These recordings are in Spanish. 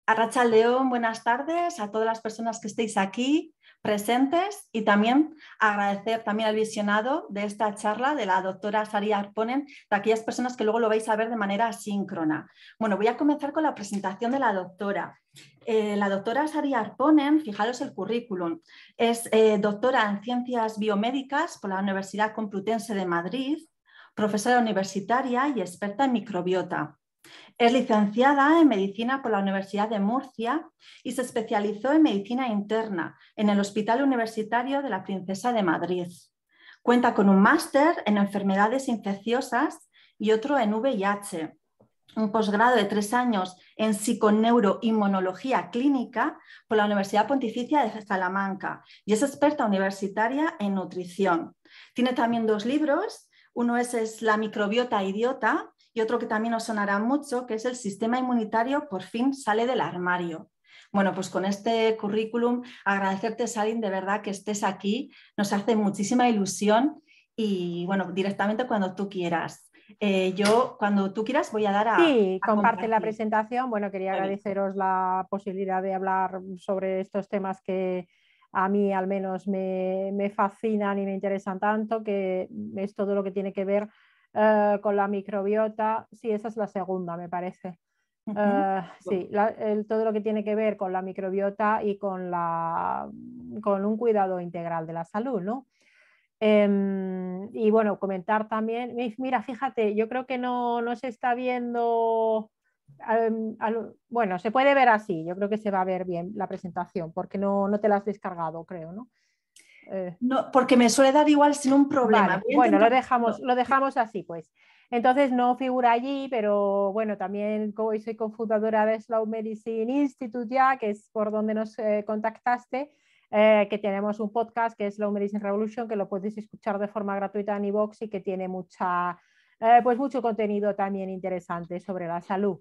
Arratsaldeon, buenas tardes a todas las personas que estéis aquí presentes y también agradecer también al visionado de esta charla de la doctora Sari Arponen, de aquellas personas que luego lo vais a ver de manera asíncrona. Bueno, voy a comenzar con la presentación de la doctora. La doctora Sari Arponen, fijaros el currículum, es doctora en Ciencias Biomédicas por la Universidad Complutense de Madrid, profesora universitaria y experta en microbiota. Es licenciada en Medicina por la Universidad de Murcia y se especializó en Medicina Interna en el Hospital Universitario de la Princesa de Madrid. Cuenta con un máster en Enfermedades Infecciosas y otro en VIH, un posgrado de 3 años en Psiconeuroinmunología Clínica por la Universidad Pontificia de Salamanca y es experta universitaria en nutrición. Tiene también 2 libros, uno es La microbiota idiota y otro que también os sonará mucho, que es El sistema inmunitario por fin sale del armario. Bueno, pues con este currículum, agradecerte, Sarin, de verdad que estés aquí. Nos hace muchísima ilusión y, bueno, directamente cuando tú quieras. Yo, cuando tú quieras, voy a dar Sí, a comparte la compartir. presentación. Bueno, quería Muy bien. agradeceros la posibilidad de hablar sobre estos temas que a mí al menos me fascinan y me interesan tanto, que es todo lo que tiene que ver con la microbiota. Sí, esa es la segunda, me parece. Sí, todo lo que tiene que ver con la microbiota y con un cuidado integral de la salud, ¿no? Y bueno, comentar también, mira, fíjate, yo creo que no se está viendo, bueno, se puede ver así, yo creo que se va a ver bien la presentación, porque no te la has descargado, creo, ¿no? No, porque me suele dar igual sin un problema. Vale, Voy a bueno, intentar. lo dejamos así, pues. Entonces no figura allí, pero bueno, también soy cofundadora de Slow Medicine Institute ya, que es por donde nos contactaste, que tenemos un podcast que es Slow Medicine Revolution, que lo podéis escuchar de forma gratuita en iVoox y que tiene pues mucho contenido también interesante sobre la salud.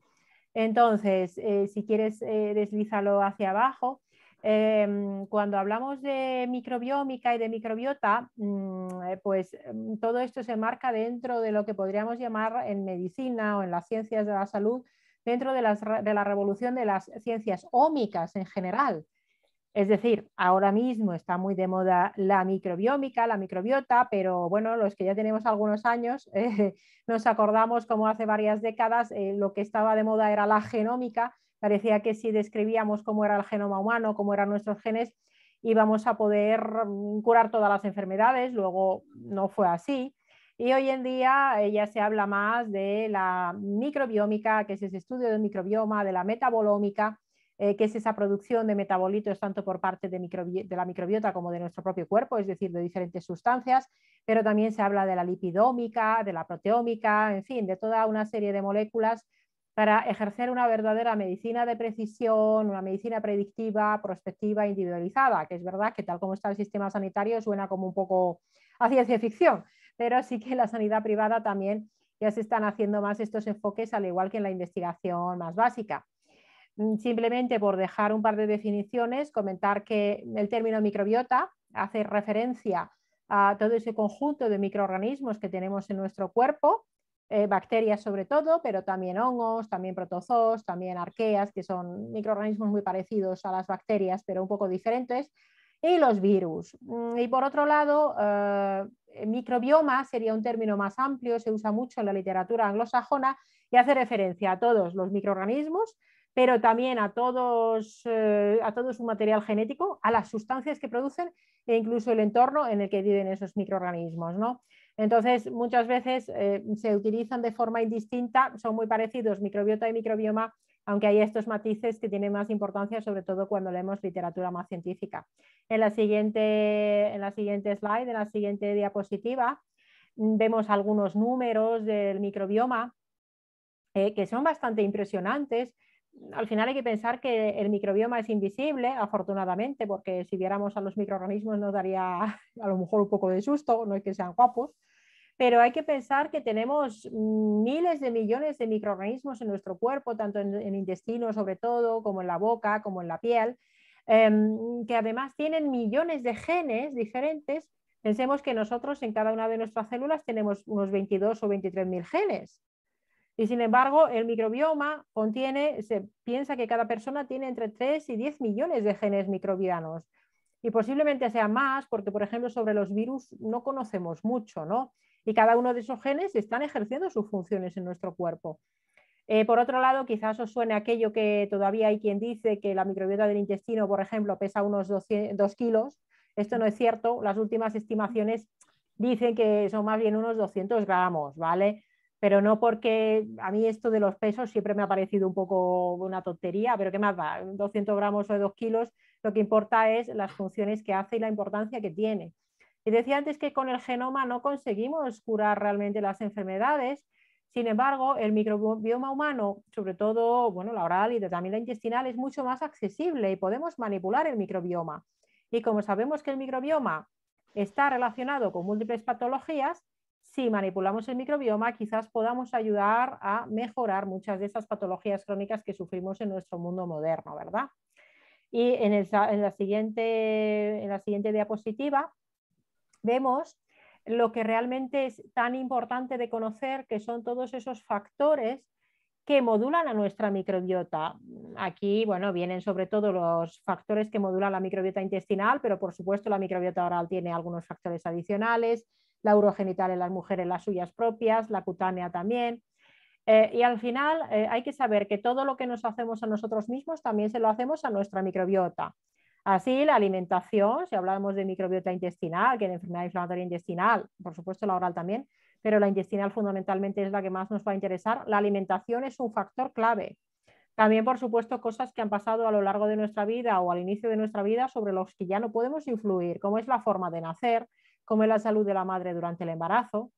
Entonces, si quieres, deslízalo hacia abajo. Cuando hablamos de microbiómica y de microbiota, pues todo esto se marca dentro de lo que podríamos llamar en medicina o en las ciencias de la salud, dentro de la revolución de las ciencias ómicas en general. Es decir, ahora mismo está muy de moda la microbiómica, la microbiota, pero bueno, los que ya tenemos algunos años nos acordamos como hace varias décadas lo que estaba de moda era la genómica. Parecía que si describíamos cómo era el genoma humano, cómo eran nuestros genes, íbamos a poder curar todas las enfermedades. Luego no fue así. Y hoy en día ya se habla más de la microbiómica, que es ese estudio del microbioma, de la metabolómica, que es esa producción de metabolitos tanto por parte de la microbiota como de nuestro propio cuerpo, es decir, de diferentes sustancias, pero también se habla de la lipidómica, de la proteómica, en fin, de toda una serie de moléculas para ejercer una verdadera medicina de precisión, una medicina predictiva, prospectiva, individualizada, que es verdad que tal como está el sistema sanitario suena como un poco a ciencia ficción, pero sí que en la sanidad privada también ya se están haciendo más estos enfoques, al igual que en la investigación más básica. Simplemente por dejar un par de definiciones, comentar que el término microbiota hace referencia a todo ese conjunto de microorganismos que tenemos en nuestro cuerpo, bacterias sobre todo, pero también hongos, también protozoos, también arqueas, que son microorganismos muy parecidos a las bacterias, pero un poco diferentes, y los virus. Y por otro lado, microbioma sería un término más amplio, se usa mucho en la literatura anglosajona y hace referencia a todos los microorganismos, pero también a todo su material genético, a las sustancias que producen e incluso el entorno en el que viven esos microorganismos, ¿no? Entonces, muchas veces se utilizan de forma indistinta, son muy parecidos microbiota y microbioma, aunque hay estos matices que tienen más importancia, sobre todo cuando leemos literatura más científica. En la siguiente slide, en la siguiente diapositiva, vemos algunos números del microbioma que son bastante impresionantes. Al final hay que pensar que el microbioma es invisible, afortunadamente, porque si viéramos a los microorganismos nos daría a lo mejor un poco de susto, no es que sean guapos, pero hay que pensar que tenemos miles de millones de microorganismos en nuestro cuerpo, tanto en intestino sobre todo, como en la boca, como en la piel, que además tienen millones de genes diferentes. Pensemos que nosotros en cada una de nuestras células tenemos unos 22 o 23 mil genes. Y sin embargo, el microbioma se piensa que cada persona tiene entre 3 y 10 millones de genes microbianos. Y posiblemente sea más porque, por ejemplo, sobre los virus no conocemos mucho, ¿no? Y cada uno de esos genes están ejerciendo sus funciones en nuestro cuerpo. Por otro lado, quizás os suene aquello que todavía hay quien dice que la microbiota del intestino, por ejemplo, pesa unos 2 kilos. Esto no es cierto. Las últimas estimaciones dicen que son más bien unos 200 gramos, ¿vale? Pero no, porque a mí esto de los pesos siempre me ha parecido un poco una tontería, pero ¿qué más da? 200 gramos o 2 kilos, lo que importa es las funciones que hace y la importancia que tiene. Y decía antes que con el genoma no conseguimos curar realmente las enfermedades. Sin embargo, el microbioma humano, sobre todo, bueno, la oral y también la intestinal, es mucho más accesible y podemos manipular el microbioma. Y como sabemos que el microbioma está relacionado con múltiples patologías, si manipulamos el microbioma, quizás podamos ayudar a mejorar muchas de esas patologías crónicas que sufrimos en nuestro mundo moderno, ¿verdad? Y en la siguiente diapositiva vemos lo que realmente es tan importante de conocer, que son todos esos factores que modulan a nuestra microbiota. Aquí, bueno, vienen sobre todo los factores que modulan la microbiota intestinal, pero por supuesto la microbiota oral tiene algunos factores adicionales, la urogenital en las mujeres las suyas propias, la cutánea también. Y al final hay que saber que todo lo que nos hacemos a nosotros mismos también se lo hacemos a nuestra microbiota. Así, la alimentación, si hablamos de microbiota intestinal, que es la enfermedad inflamatoria intestinal, por supuesto la oral también, pero la intestinal fundamentalmente es la que más nos va a interesar. La alimentación es un factor clave. También, por supuesto, cosas que han pasado a lo largo de nuestra vida o al inicio de nuestra vida sobre los que ya no podemos influir, como es la forma de nacer, como es la salud de la madre durante el embarazo,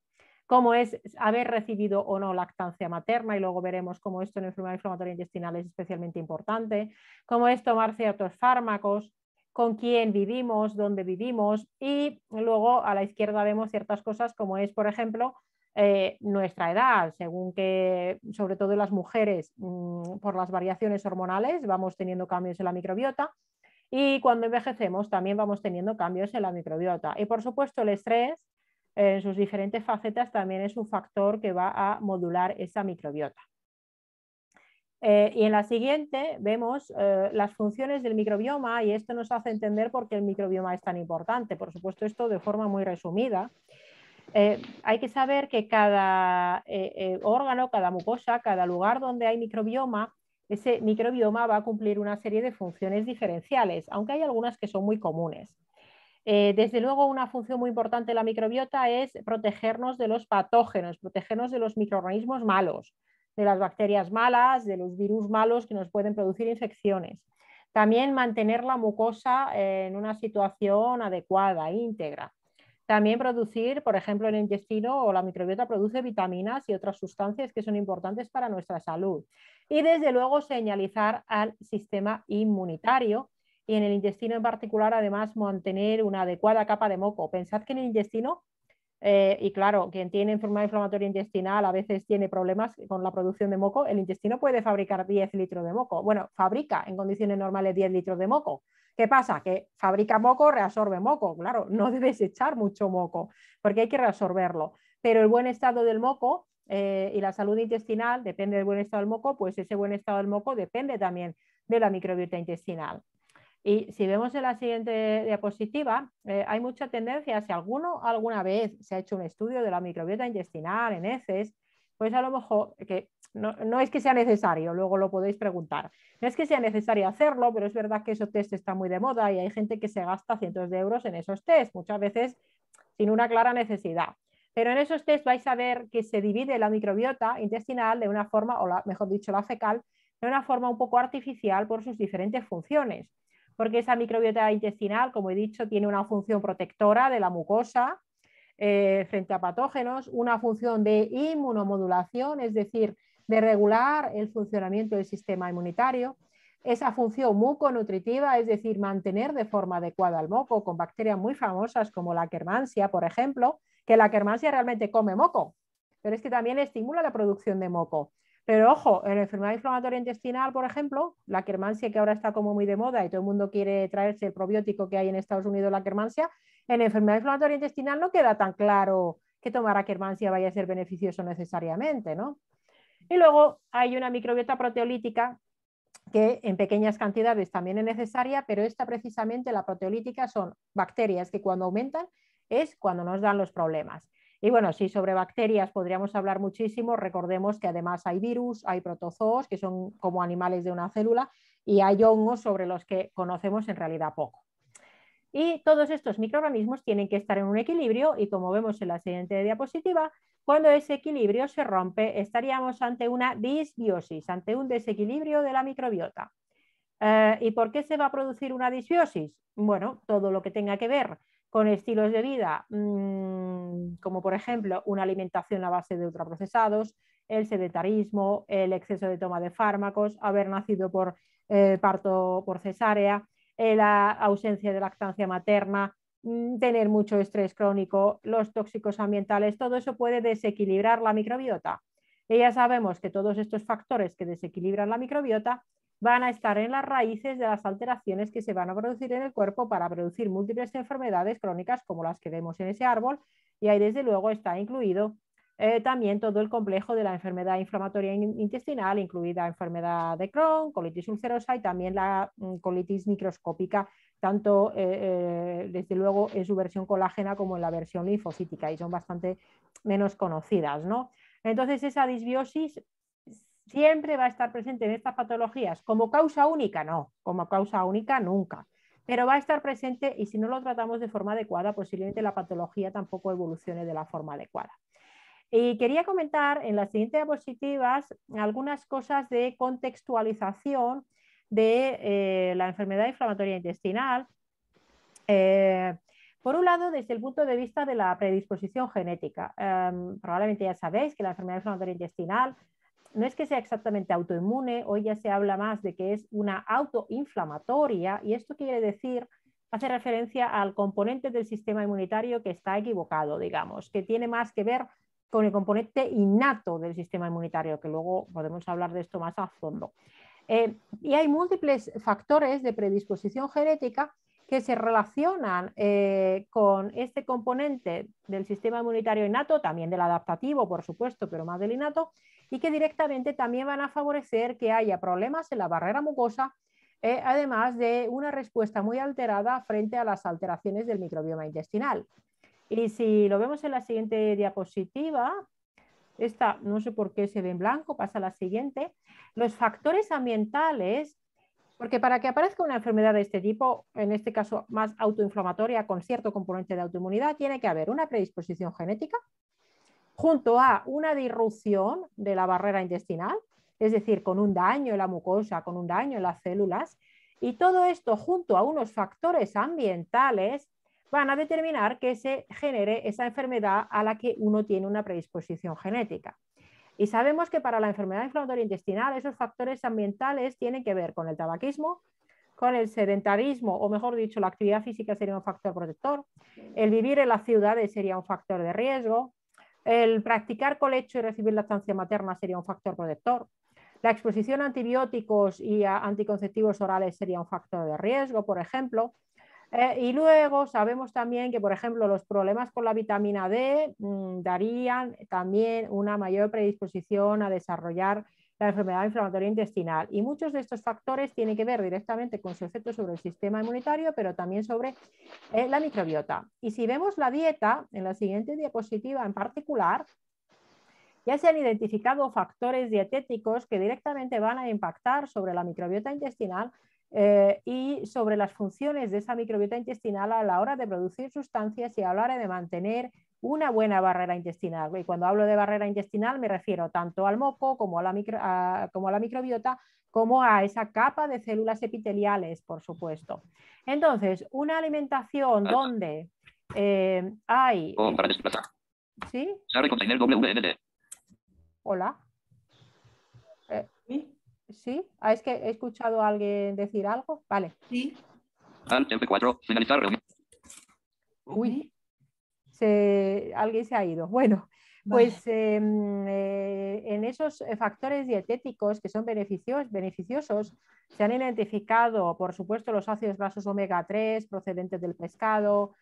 cómo es haber recibido o no lactancia materna, y luego veremos cómo esto en enfermedad inflamatoria intestinal es especialmente importante, cómo es tomar ciertos fármacos, con quién vivimos, dónde vivimos, y luego a la izquierda vemos ciertas cosas como es, por ejemplo, nuestra edad, según que, sobre todo en las mujeres, por las variaciones hormonales, vamos teniendo cambios en la microbiota, y cuando envejecemos también vamos teniendo cambios en la microbiota. Y por supuesto el estrés en sus diferentes facetas también es un factor que va a modular esa microbiota. Y en la siguiente vemos las funciones del microbioma, y esto nos hace entender por qué el microbioma es tan importante. Por supuesto, esto de forma muy resumida. Hay que saber que cada órgano, cada mucosa, cada lugar donde hay microbioma, ese microbioma va a cumplir una serie de funciones diferenciales, aunque hay algunas que son muy comunes. Desde luego, una función muy importante de la microbiota es protegernos de los patógenos, protegernos de los microorganismos malos, de las bacterias malas, de los virus malos que nos pueden producir infecciones. También mantener la mucosa en una situación adecuada, íntegra. También producir, por ejemplo, el intestino o la microbiota produce vitaminas y otras sustancias que son importantes para nuestra salud. Y desde luego señalizar al sistema inmunitario, y en el intestino en particular, además, mantener una adecuada capa de moco. Pensad que en el intestino, y claro, quien tiene enfermedad inflamatoria intestinal a veces tiene problemas con la producción de moco, el intestino puede fabricar 10 litros de moco. Bueno, fabrica en condiciones normales 10 litros de moco. ¿Qué pasa? Que fabrica moco, reabsorbe moco. Claro, no debes echar mucho moco porque hay que reabsorberlo. Pero el buen estado del moco y la salud intestinal depende del buen estado del moco, pues ese buen estado del moco depende también de la microbiota intestinal. Y si vemos en la siguiente diapositiva, hay mucha tendencia, si alguna vez se ha hecho un estudio de la microbiota intestinal en heces, pues a lo mejor, que no es que sea necesario, luego lo podéis preguntar, no es que sea necesario hacerlo, pero es verdad que esos test están muy de moda y hay gente que se gasta cientos de euros en esos test, muchas veces sin una clara necesidad. Pero en esos test vais a ver que se divide la microbiota intestinal de una forma, o mejor dicho, la fecal, de una forma un poco artificial por sus diferentes funciones. Porque esa microbiota intestinal, como he dicho, tiene una función protectora de la mucosa frente a patógenos, una función de inmunomodulación, es decir, de regular el funcionamiento del sistema inmunitario, esa función muconutritiva, es decir, mantener de forma adecuada el moco con bacterias muy famosas como la Akkermansia, por ejemplo, que la Akkermansia realmente come moco, pero es que también estimula la producción de moco. Pero ojo, en la enfermedad inflamatoria intestinal, por ejemplo, la Akkermansia, que ahora está como muy de moda y todo el mundo quiere traerse el probiótico que hay en Estados Unidos, la Akkermansia, en la enfermedad inflamatoria intestinal no queda tan claro que tomar Akkermansia vaya a ser beneficioso necesariamente, ¿no? Y luego hay una microbiota proteolítica que en pequeñas cantidades también es necesaria, pero esta precisamente, la proteolítica, son bacterias que cuando aumentan es cuando nos dan los problemas. Y bueno, sí, sobre bacterias podríamos hablar muchísimo. Recordemos que además hay virus, hay protozoos, que son como animales de una célula, y hay hongos sobre los que conocemos en realidad poco. Y todos estos microorganismos tienen que estar en un equilibrio y, como vemos en la siguiente diapositiva, cuando ese equilibrio se rompe, estaríamos ante una disbiosis, ante un desequilibrio de la microbiota. ¿Y por qué se va a producir una disbiosis? Bueno, todo lo que tenga que ver con estilos de vida, como por ejemplo una alimentación a base de ultraprocesados, el sedentarismo, el exceso de toma de fármacos, haber nacido por parto por cesárea, la ausencia de lactancia materna, tener mucho estrés crónico, los tóxicos ambientales, todo eso puede desequilibrar la microbiota. Y ya sabemos que todos estos factores que desequilibran la microbiota van a estar en las raíces de las alteraciones que se van a producir en el cuerpo para producir múltiples enfermedades crónicas como las que vemos en ese árbol, y ahí desde luego está incluido también todo el complejo de la enfermedad inflamatoria intestinal, incluida enfermedad de Crohn, colitis ulcerosa y también la colitis microscópica, tanto desde luego en su versión colágena como en la versión linfocítica, y son bastante menos conocidas, ¿no? Entonces esa disbiosis siempre va a estar presente en estas patologías. ¿Como causa única? No, como causa única nunca, pero va a estar presente, y si no lo tratamos de forma adecuada, posiblemente la patología tampoco evolucione de la forma adecuada. Y quería comentar en las siguientes diapositivas algunas cosas de contextualización de la enfermedad inflamatoria intestinal. Por un lado, desde el punto de vista de la predisposición genética. Probablemente ya sabéis que la enfermedad inflamatoria intestinal no es que sea exactamente autoinmune, hoy ya se habla más de que es una autoinflamatoria, y esto quiere decir, hace referencia al componente del sistema inmunitario que está equivocado, digamos, que tiene más que ver con el componente innato del sistema inmunitario, que luego podemos hablar de esto más a fondo. Y hay múltiples factores de predisposición genética que se relacionan con este componente del sistema inmunitario innato, también del adaptativo, por supuesto, pero más del innato, y que directamente también van a favorecer que haya problemas en la barrera mucosa, además de una respuesta muy alterada frente a las alteraciones del microbioma intestinal. Y si lo vemos en la siguiente diapositiva, esta no sé por qué se ve en blanco, pasa a la siguiente. Los factores ambientales, porque para que aparezca una enfermedad de este tipo, en este caso más autoinflamatoria con cierto componente de autoinmunidad, tiene que haber una predisposición genética junto a una disrupción de la barrera intestinal, es decir, con un daño en la mucosa, con un daño en las células, y todo esto junto a unos factores ambientales van a determinar que se genere esa enfermedad a la que uno tiene una predisposición genética. Y sabemos que para la enfermedad inflamatoria intestinal esos factores ambientales tienen que ver con el tabaquismo, con el sedentarismo, o mejor dicho, la actividad física sería un factor protector, el vivir en las ciudades sería un factor de riesgo, el practicar colecho y recibir lactancia materna sería un factor protector, la exposición a antibióticos y a anticonceptivos orales sería un factor de riesgo, por ejemplo. Y luego sabemos también que, por ejemplo, los problemas con la vitamina D darían también una mayor predisposición a desarrollar la enfermedad inflamatoria intestinal. Y muchos de estos factores tienen que ver directamente con su efecto sobre el sistema inmunitario, pero también sobre la microbiota. Y si vemos la dieta, en la siguiente diapositiva en particular, ya se han identificado factores dietéticos que directamente van a impactar sobre la microbiota intestinal y sobre las funciones de esa microbiota intestinal a la hora de producir sustancias y a la hora de mantener una buena barrera intestinal. Y cuando hablo de barrera intestinal me refiero tanto al moco como a la microbiota, como a esa capa de células epiteliales, por supuesto. Entonces, una alimentación donde hay... Para desplazar. ¿Sí? Sabe contener WND. Hola. ¿Sí? ¿Es que he escuchado a alguien decir algo? Vale. Sí. Alt F4, finalizar reunión. Uy, alguien se ha ido. Bueno, pues en esos factores dietéticos que son beneficiosos, se han identificado, por supuesto, los ácidos grasos omega 3 procedentes del pescado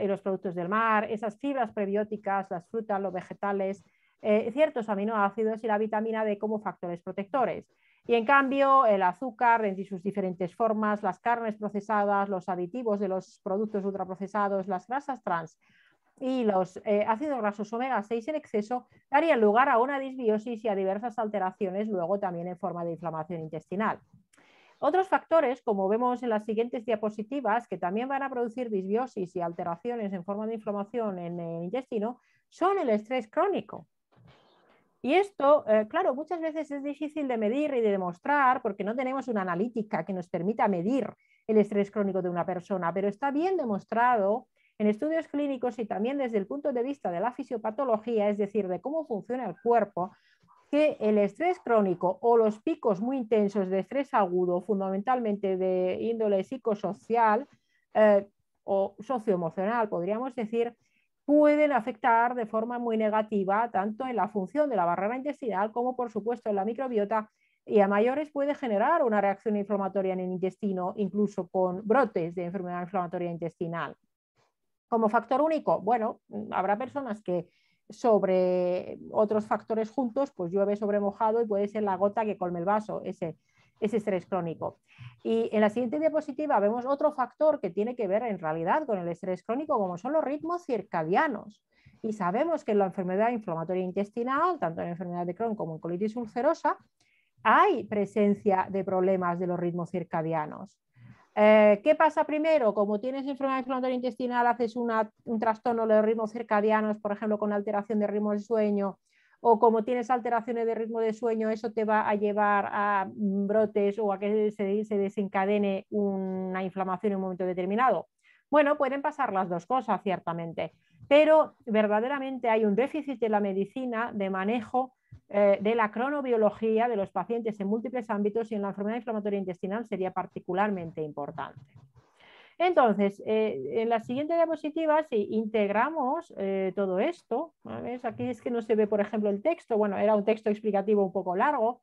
y los productos del mar, esas fibras prebióticas, las frutas, los vegetales, ciertos aminoácidos y la vitamina D como factores protectores. Y en cambio, el azúcar en sus diferentes formas, las carnes procesadas, los aditivos de los productos ultraprocesados, las grasas trans y los ácidos grasos omega 6 en exceso darían lugar a una disbiosis y a diversas alteraciones, luego también en forma de inflamación intestinal. Otros factores, como vemos en las siguientes diapositivas, que también van a producir disbiosis y alteraciones en forma de inflamación en el intestino, son el estrés crónico. Y esto, claro, muchas veces es difícil de medir y de demostrar porque no tenemos una analítica que nos permita medir el estrés crónico de una persona, pero está bien demostrado en estudios clínicos y también desde el punto de vista de la fisiopatología, es decir, de cómo funciona el cuerpo, que el estrés crónico o los picos muy intensos de estrés agudo, fundamentalmente de índole psicosocial o socioemocional, podríamos decir, pueden afectar de forma muy negativa tanto en la función de la barrera intestinal como, por supuesto, en la microbiota, y a mayores puede generar una reacción inflamatoria en el intestino, incluso con brotes de enfermedad inflamatoria intestinal. Como factor único, bueno, habrá personas que sobre otros factores juntos, pues llueve sobre mojado y puede ser la gota que colme el vaso, ese estrés crónico. Y en la siguiente diapositiva vemos otro factor que tiene que ver en realidad con el estrés crónico, como son los ritmos circadianos. Y sabemos que en la enfermedad inflamatoria intestinal, tanto en la enfermedad de Crohn como en colitis ulcerosa, hay presencia de problemas de los ritmos circadianos. ¿Qué pasa primero? Como tienes enfermedad inflamatoria intestinal, haces un trastorno de los ritmos circadianos, por ejemplo, con alteración de ritmo de sueño, o como tienes alteraciones de ritmo de sueño, eso te va a llevar a brotes o a que se desencadene una inflamación en un momento determinado. Bueno, pueden pasar las dos cosas, ciertamente, pero verdaderamente hay un déficit de la medicina de manejo de la cronobiología de los pacientes en múltiples ámbitos, y en la enfermedad inflamatoria intestinal sería particularmente importante. Entonces, en la siguiente diapositiva, si integramos todo esto, ¿ves? Aquí es que no se ve, por ejemplo, el texto, bueno, era un texto explicativo un poco largo.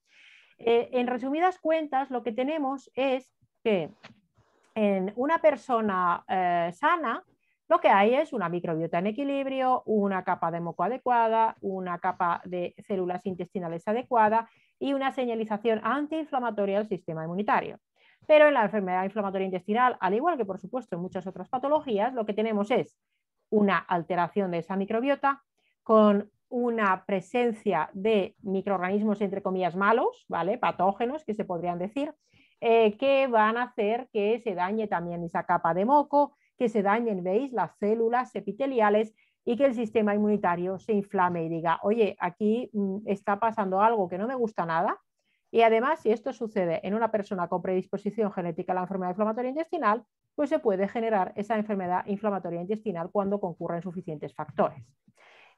En resumidas cuentas, lo que tenemos es que en una persona sana, lo que hay es una microbiota en equilibrio, una capa de moco adecuada, una capa de células intestinales adecuada y una señalización antiinflamatoria del sistema inmunitario. Pero en la enfermedad inflamatoria intestinal, al igual que por supuesto en muchas otras patologías, lo que tenemos es una alteración de esa microbiota con una presencia de microorganismos entre comillas malos, ¿vale? Patógenos que se podrían decir, que van a hacer que se dañe también esa capa de moco, que se dañen, veis, las células epiteliales y que el sistema inmunitario se inflame y diga, oye, aquí está pasando algo que no me gusta nada. Y además, si esto sucede en una persona con predisposición genética a la enfermedad inflamatoria intestinal, pues se puede generar esa enfermedad inflamatoria intestinal cuando concurren suficientes factores.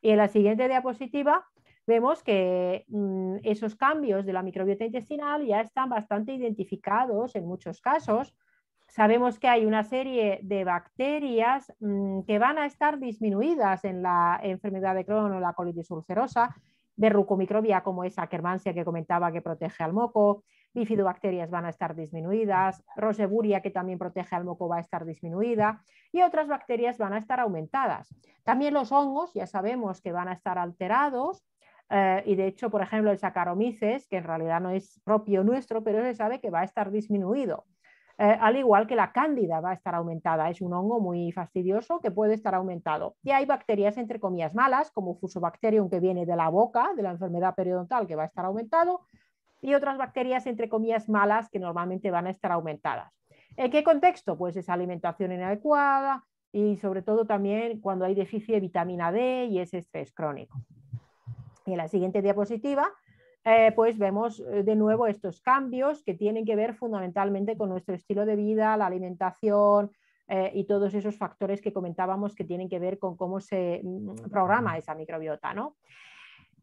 Y en la siguiente diapositiva vemos que esos cambios de la microbiota intestinal ya están bastante identificados en muchos casos. Sabemos que hay una serie de bacterias que van a estar disminuidas en la enfermedad de Crohn o la colitis ulcerosa, verrucomicrobia como esa Akkermansia que comentaba que protege al moco, bifidobacterias van a estar disminuidas, roseburia que también protege al moco va a estar disminuida y otras bacterias van a estar aumentadas. También los hongos ya sabemos que van a estar alterados y de hecho, por ejemplo, el Saccharomyces, que en realidad no es propio nuestro, pero se sabe que va a estar disminuido. Al igual que la cándida va a estar aumentada, es un hongo muy fastidioso que puede estar aumentado. Y hay bacterias entre comillas malas, como Fusobacterium que viene de la boca, de la enfermedad periodontal, que va a estar aumentado, y otras bacterias entre comillas malas que normalmente van a estar aumentadas. ¿En qué contexto? Pues esa alimentación inadecuada y sobre todo también cuando hay déficit de vitamina D y ese estrés crónico. Y en la siguiente diapositiva pues vemos de nuevo estos cambios que tienen que ver fundamentalmente con nuestro estilo de vida, la alimentación y todos esos factores que comentábamos que tienen que ver con cómo se programa esa microbiota, ¿no?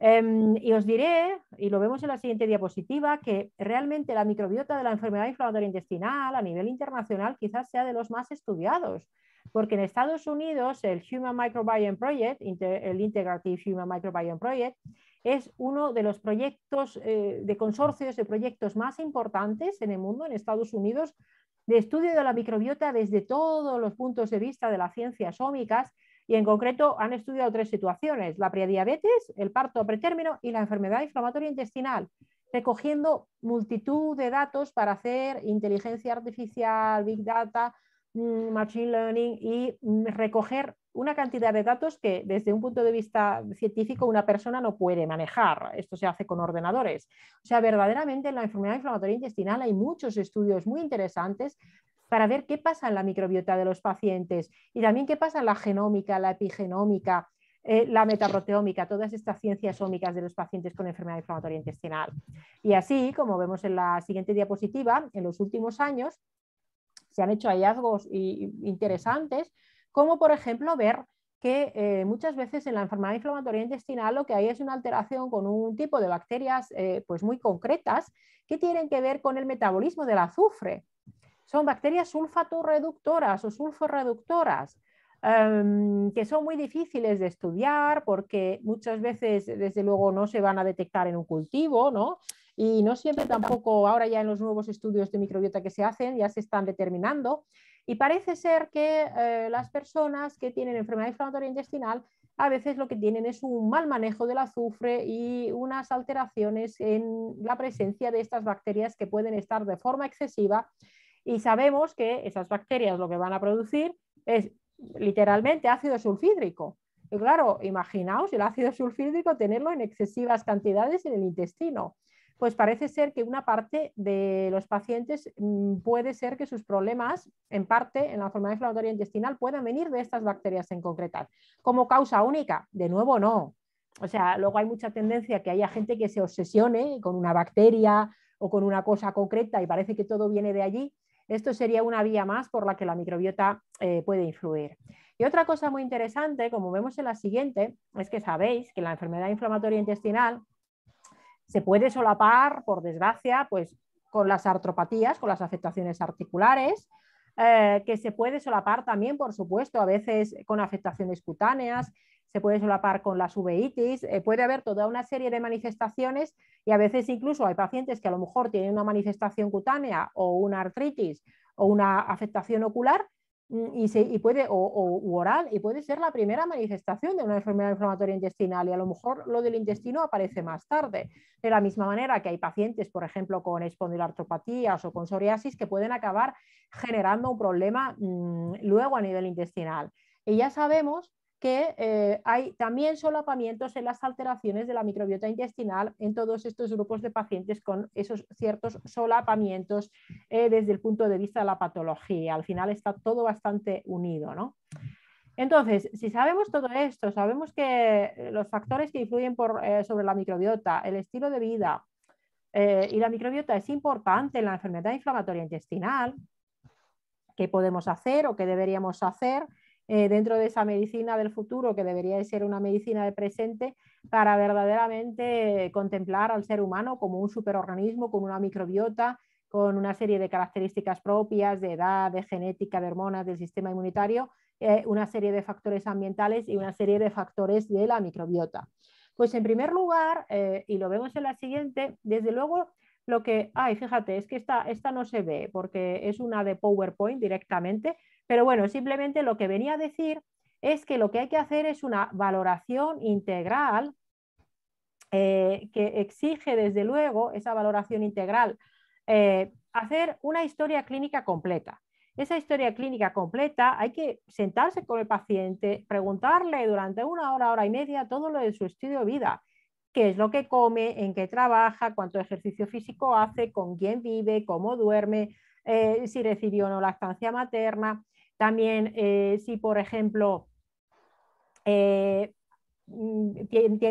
Y os diré, y lo vemos en la siguiente diapositiva, que realmente la microbiota de la enfermedad inflamatoria intestinal a nivel internacional quizás sea de los más estudiados, porque en Estados Unidos el Human Microbiome Project, el Integrative Human Microbiome Project, es uno de los proyectos de consorcios de proyectos más importantes en el mundo, en Estados Unidos, de estudio de la microbiota desde todos los puntos de vista de las ciencias ómicas, Y en concreto han estudiado 3 situaciones: la prediabetes, el parto pretérmino y la enfermedad inflamatoria intestinal, recogiendo multitud de datos para hacer inteligencia artificial, big data, machine learning y recoger una cantidad de datos que desde un punto de vista científico una persona no puede manejar. Esto se hace con ordenadores. O sea, verdaderamente en la enfermedad inflamatoria intestinal hay muchos estudios muy interesantes para ver qué pasa en la microbiota de los pacientes y también qué pasa en la genómica, la epigenómica, la metaproteómica, todas estas ciencias ómicas de los pacientes con enfermedad inflamatoria intestinal. Y así, como vemos en la siguiente diapositiva, en los últimos años se han hecho hallazgos interesantes, como por ejemplo ver que muchas veces en la enfermedad inflamatoria intestinal lo que hay es una alteración con un tipo de bacterias pues muy concretas que tienen que ver con el metabolismo del azufre. Son bacterias sulfatorreductoras o sulforreductoras, que son muy difíciles de estudiar porque muchas veces, desde luego, no se van a detectar en un cultivo, ¿no? Y no siempre tampoco, ahora ya en los nuevos estudios de microbiota que se hacen, ya se están determinando. Y parece ser que las personas que tienen enfermedad inflamatoria intestinal a veces lo que tienen es un mal manejo del azufre y unas alteraciones en la presencia de estas bacterias que pueden estar de forma excesiva. Y sabemos que esas bacterias lo que van a producir es literalmente ácido sulfídrico. Y claro, imaginaos el ácido sulfídrico tenerlo en excesivas cantidades en el intestino. Pues parece ser que una parte de los pacientes puede ser que sus problemas, en parte en la enfermedad inflamatoria intestinal, puedan venir de estas bacterias en concreto. ¿Como causa única? De nuevo, no. O sea, luego hay mucha tendencia que haya gente que se obsesione con una bacteria o con una cosa concreta y parece que todo viene de allí. Esto sería una vía más por la que la microbiota puede influir. Y otra cosa muy interesante, como vemos en la siguiente, es que sabéis que la enfermedad inflamatoria intestinal se puede solapar, por desgracia, pues, con las artropatías, con las afectaciones articulares, que se puede solapar también, por supuesto, a veces con afectaciones cutáneas, se puede solapar con las uveitis, puede haber toda una serie de manifestaciones y a veces incluso hay pacientes que a lo mejor tienen una manifestación cutánea o una artritis o una afectación ocular y puede, u oral, y puede ser la primera manifestación de una enfermedad inflamatoria intestinal y a lo mejor lo del intestino aparece más tarde. De la misma manera que hay pacientes, por ejemplo, con espondiloartropatías o con psoriasis que pueden acabar generando un problema luego a nivel intestinal. Y ya sabemos que hay también solapamientos en las alteraciones de la microbiota intestinal en todos estos grupos de pacientes con esos ciertos solapamientos desde el punto de vista de la patología. Al final está todo bastante unido, ¿no? Entonces, si sabemos todo esto, sabemos que los factores que influyen sobre la microbiota, el estilo de vida y la microbiota es importante en la enfermedad inflamatoria intestinal, ¿qué podemos hacer o qué deberíamos hacer dentro de esa medicina del futuro, que debería de ser una medicina del presente, para verdaderamente contemplar al ser humano como un superorganismo, como una microbiota, con una serie de características propias de edad, de genética, de hormonas, del sistema inmunitario, una serie de factores ambientales y una serie de factores de la microbiota? Pues en primer lugar, y lo vemos en la siguiente, desde luego lo que, fíjate, es que esta no se ve porque es una de PowerPoint directamente, pero bueno, simplemente lo que venía a decir es que lo que hay que hacer es una valoración integral que exige desde luego esa valoración integral, hacer una historia clínica completa. Esa historia clínica completa hay que sentarse con el paciente, preguntarle durante una hora, hora y media todo lo de su estilo de vida. Qué es lo que come, en qué trabaja, cuánto ejercicio físico hace, con quién vive, cómo duerme, si recibió o no lactancia materna. También si, por ejemplo, tiene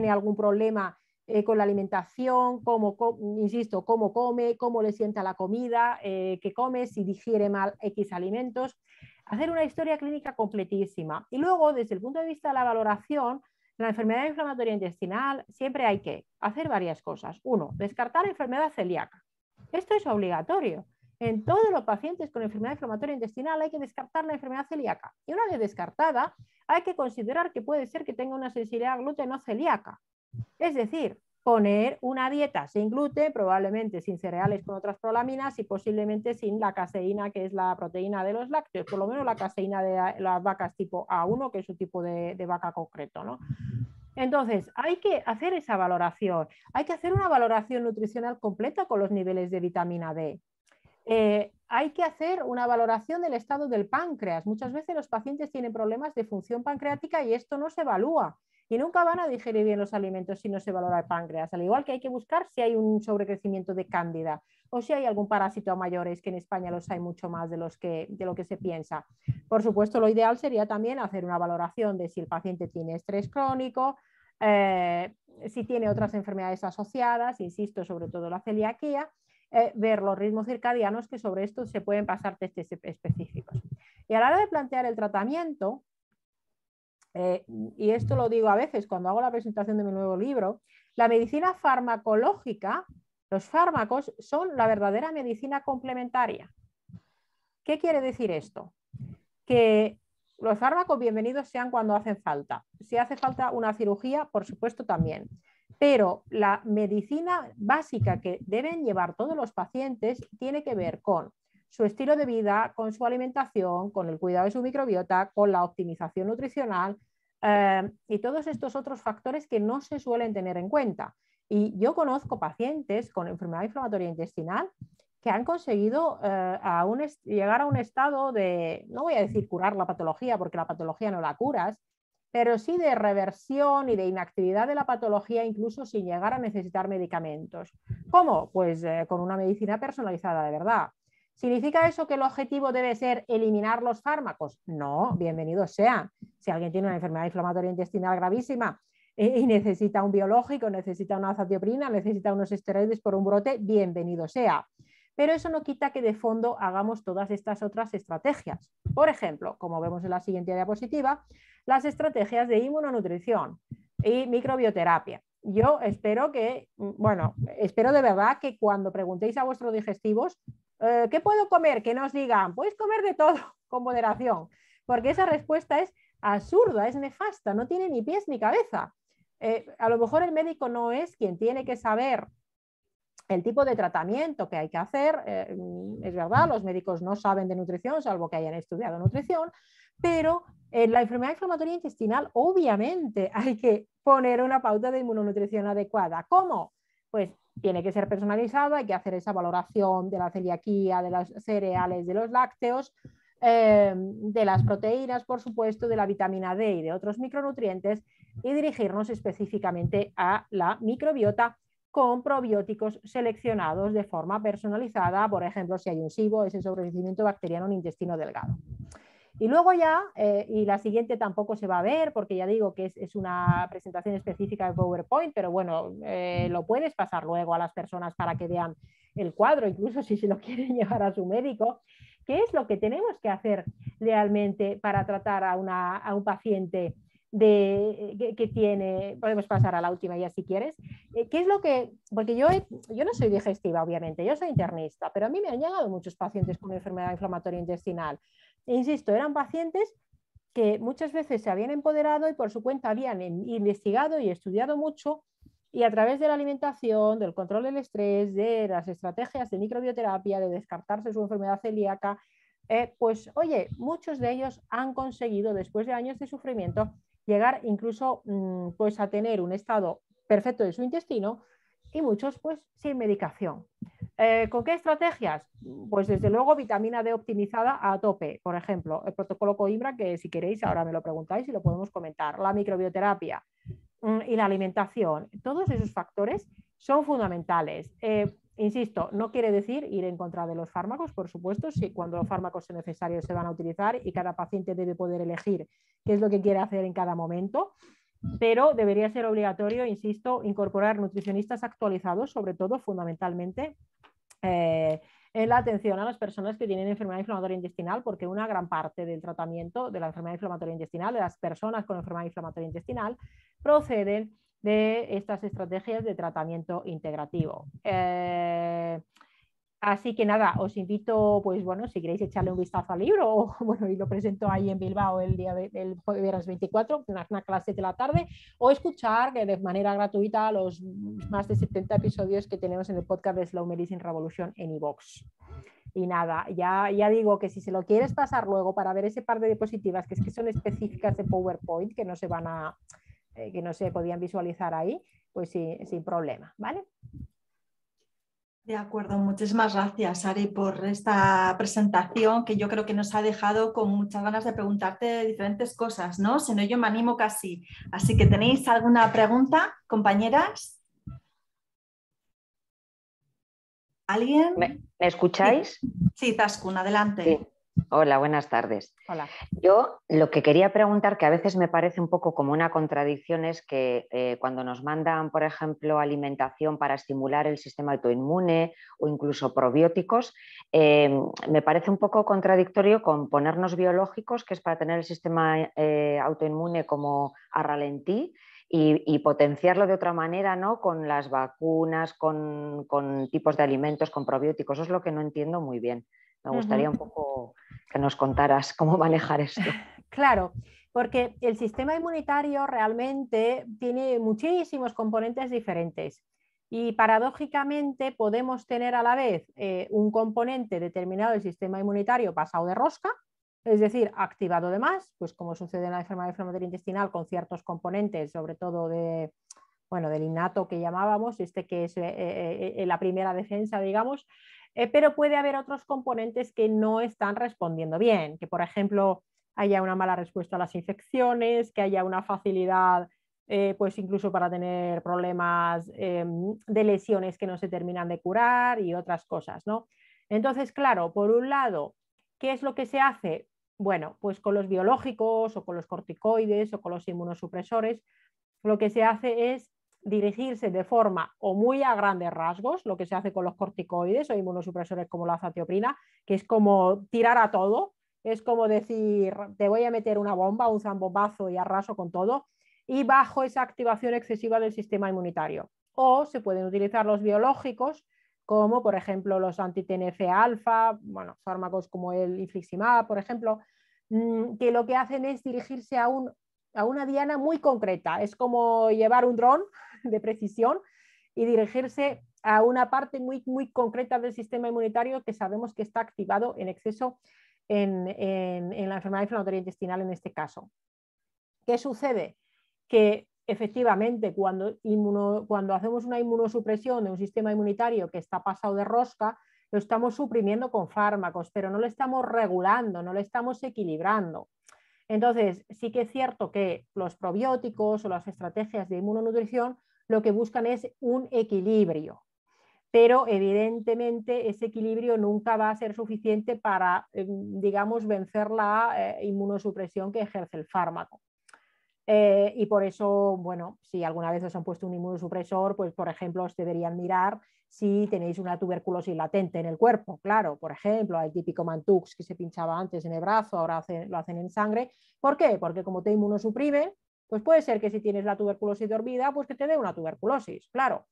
algún problema con la alimentación, insisto, cómo come, cómo le sienta la comida, qué come, si digiere mal X alimentos. Hacer una historia clínica completísima. Y luego, desde el punto de vista de la valoración, la enfermedad inflamatoria intestinal siempre hay que hacer varias cosas. Uno, descartar la enfermedad celíaca. Esto es obligatorio. En todos los pacientes con enfermedad inflamatoria intestinal hay que descartar la enfermedad celíaca. Y una vez descartada, hay que considerar que puede ser que tenga una sensibilidad al gluten no celíaca. Es decir, poner una dieta sin gluten, probablemente sin cereales con otras prolaminas y posiblemente sin la caseína, que es la proteína de los lácteos, por lo menos la caseína de las vacas tipo A1, que es un tipo de vaca concreto, ¿no? Entonces, hay que hacer esa valoración, hay que hacer una valoración nutricional completa con los niveles de vitamina D. Hay que hacer una valoración del estado del páncreas. Muchas veces los pacientes tienen problemas de función pancreática y esto no se evalúa. Y nunca van a digerir bien los alimentos si no se valora el páncreas. Al igual que hay que buscar si hay un sobrecrecimiento de cándida o si hay algún parásito a mayores, que en España los hay mucho más de lo que se piensa. Por supuesto, lo ideal sería también hacer una valoración de si el paciente tiene estrés crónico, si tiene otras enfermedades asociadas, insisto, sobre todo la celiaquía, ver los ritmos circadianos, que sobre esto se pueden pasar testes específicos. Y a la hora de plantear el tratamiento, y esto lo digo a veces cuando hago la presentación de mi nuevo libro, la medicina farmacológica, los fármacos son la verdadera medicina complementaria. ¿Qué quiere decir esto? Que los fármacos bienvenidos sean cuando hacen falta. Si hace falta una cirugía, por supuesto también. Pero la medicina básica que deben llevar todos los pacientes tiene que ver con su estilo de vida, con su alimentación, con el cuidado de su microbiota, con la optimización nutricional y todos estos otros factores que no se suelen tener en cuenta. Y yo conozco pacientes con enfermedad inflamatoria intestinal que han conseguido llegar a un estado de, no voy a decir curar la patología, porque la patología no la curas, pero sí de reversión y de inactividad de la patología, incluso sin llegar a necesitar medicamentos. ¿Cómo? Pues con una medicina personalizada de verdad. ¿Significa eso que el objetivo debe ser eliminar los fármacos? No, bienvenido sea. Si alguien tiene una enfermedad inflamatoria intestinal gravísima y necesita un biológico, necesita una azatioprina, necesita unos esteroides por un brote, bienvenido sea. Pero eso no quita que de fondo hagamos todas estas otras estrategias. Por ejemplo, como vemos en la siguiente diapositiva, las estrategias de inmunonutrición y microbioterapia. Yo espero espero de verdad que cuando preguntéis a vuestros digestivos ¿qué puedo comer? Que nos digan, puedes comer de todo con moderación, porque esa respuesta es absurda, es nefasta, no tiene ni pies ni cabeza. A lo mejor el médico no es quien tiene que saber el tipo de tratamiento que hay que hacer, es verdad, los médicos no saben de nutrición, salvo que hayan estudiado nutrición, pero en la enfermedad inflamatoria intestinal obviamente hay que poner una pauta de inmunonutrición adecuada. ¿Cómo? Pues tiene que ser personalizado, hay que hacer esa valoración de la celiaquía, de los cereales, de los lácteos, de las proteínas, por supuesto, de la vitamina D y de otros micronutrientes, y dirigirnos específicamente a la microbiota con probióticos seleccionados de forma personalizada, por ejemplo, si hay un SIBO, ese sobrecrecimiento bacteriano en intestino delgado. Y luego ya, y la siguiente tampoco se va a ver, porque ya digo que es una presentación específica de PowerPoint, pero bueno, lo puedes pasar luego a las personas para que vean el cuadro, incluso si se lo quieren llevar a su médico. ¿Qué es lo que tenemos que hacer realmente para tratar a un paciente que tiene, podemos pasar a la última ya si quieres, ¿qué es lo que, porque yo no soy digestiva obviamente, yo soy internista, pero a mí me han llegado muchos pacientes con enfermedad inflamatoria intestinal. Insisto, eran pacientes que muchas veces se habían empoderado y por su cuenta habían investigado y estudiado mucho, y a través de la alimentación, del control del estrés, de las estrategias de microbioterapia, de descartarse su enfermedad celíaca, pues oye, muchos de ellos han conseguido después de años de sufrimiento llegar incluso pues a tener un estado perfecto de su intestino, y muchos pues sin medicación. ¿Con qué estrategias? Pues desde luego vitamina D optimizada a tope, por ejemplo, el protocolo Coimbra, que si queréis ahora me lo preguntáis y lo podemos comentar, la microbioterapia y la alimentación, todos esos factores son fundamentales. Insisto, no quiere decir ir en contra de los fármacos, por supuesto, si cuando los fármacos son necesarios se van a utilizar y cada paciente debe poder elegir qué es lo que quiere hacer en cada momento, pero debería ser obligatorio, insisto, incorporar nutricionistas actualizados, sobre todo fundamentalmente en la atención a las personas que tienen enfermedad inflamatoria intestinal, porque una gran parte del tratamiento de la enfermedad inflamatoria intestinal, de las personas con enfermedad inflamatoria intestinal, proceden de estas estrategias de tratamiento integrativo. Así que nada, os invito, pues bueno, si queréis echarle un vistazo al libro, o bueno, y lo presento ahí en Bilbao el jueves 24, una clase de la tarde, o escuchar que de manera gratuita los más de 70 episodios que tenemos en el podcast de Slow Medicine Revolution en iVoox. Y nada, ya digo que si se lo quieres pasar luego para ver ese par de diapositivas que son específicas de PowerPoint, que no se van que no se podían visualizar ahí, pues sí, sin problema, ¿vale? De acuerdo, muchísimas gracias, Ari, por esta presentación que yo creo que nos ha dejado con muchas ganas de preguntarte diferentes cosas, ¿no? Si no, yo me animo casi. Así que, ¿tenéis alguna pregunta, compañeras? ¿Alguien? ¿Me escucháis? Sí, Zaskun, adelante. Sí. Hola, buenas tardes. Hola. Yo lo que quería preguntar, que a veces me parece un poco como una contradicción, es que cuando nos mandan, por ejemplo, alimentación para estimular el sistema autoinmune o incluso probióticos, me parece un poco contradictorio con ponernos biológicos, que es para tener el sistema autoinmune como a ralentí, y potenciarlo de otra manera, ¿no? Con las vacunas, con tipos de alimentos, con probióticos. Eso es lo que no entiendo muy bien. Me gustaría un poco que nos contaras cómo manejar esto. Claro, porque el sistema inmunitario realmente tiene muchísimos componentes diferentes y paradójicamente podemos tener a la vez un componente determinado del sistema inmunitario pasado de rosca, es decir, activado de más, pues como sucede en la enfermedad inflamatoria intestinal con ciertos componentes, sobre todo del innato que llamábamos, que es la primera defensa, digamos, pero puede haber otros componentes que no están respondiendo bien, que por ejemplo haya una mala respuesta a las infecciones, que haya una facilidad pues incluso para tener problemas de lesiones que no se terminan de curar y otras cosas, ¿no? Entonces, claro, por un lado, ¿qué es lo que se hace? Bueno, pues con los biológicos o con los corticoides o con los inmunosupresores, lo que se hace es dirigirse de forma o muy a grandes rasgos, lo que se hace con los corticoides o inmunosupresores como la azatioprina, que es como tirar a todo, es como decir, te voy a meter una bomba, un zambombazo y arraso con todo, y bajo esa activación excesiva del sistema inmunitario. O se pueden utilizar los biológicos, como por ejemplo los anti-TNF-alfa, bueno, fármacos como el infliximab, por ejemplo, que lo que hacen es dirigirse a una diana muy concreta. Es como llevar un dron de precisión y dirigirse a una parte muy, muy concreta del sistema inmunitario que sabemos que está activado en exceso en la enfermedad inflamatoria intestinal en este caso. ¿Qué sucede? Que efectivamente cuando hacemos una inmunosupresión de un sistema inmunitario que está pasado de rosca, lo estamos suprimiendo con fármacos, pero no lo estamos regulando, no lo estamos equilibrando. Entonces, sí que es cierto que los probióticos o las estrategias de inmunonutrición lo que buscan es un equilibrio, pero evidentemente ese equilibrio nunca va a ser suficiente para, digamos, vencer la inmunosupresión que ejerce el fármaco. Y por eso, bueno, si alguna vez os han puesto un inmunosupresor, pues por ejemplo os deberían mirar si tenéis una tuberculosis latente en el cuerpo. Claro, por ejemplo, el típico Mantux que se pinchaba antes en el brazo, ahora lo hacen en sangre. ¿Por qué? Porque como te inmunosuprimen, pues puede ser que si tienes la tuberculosis dormida, pues que te dé una tuberculosis, claro.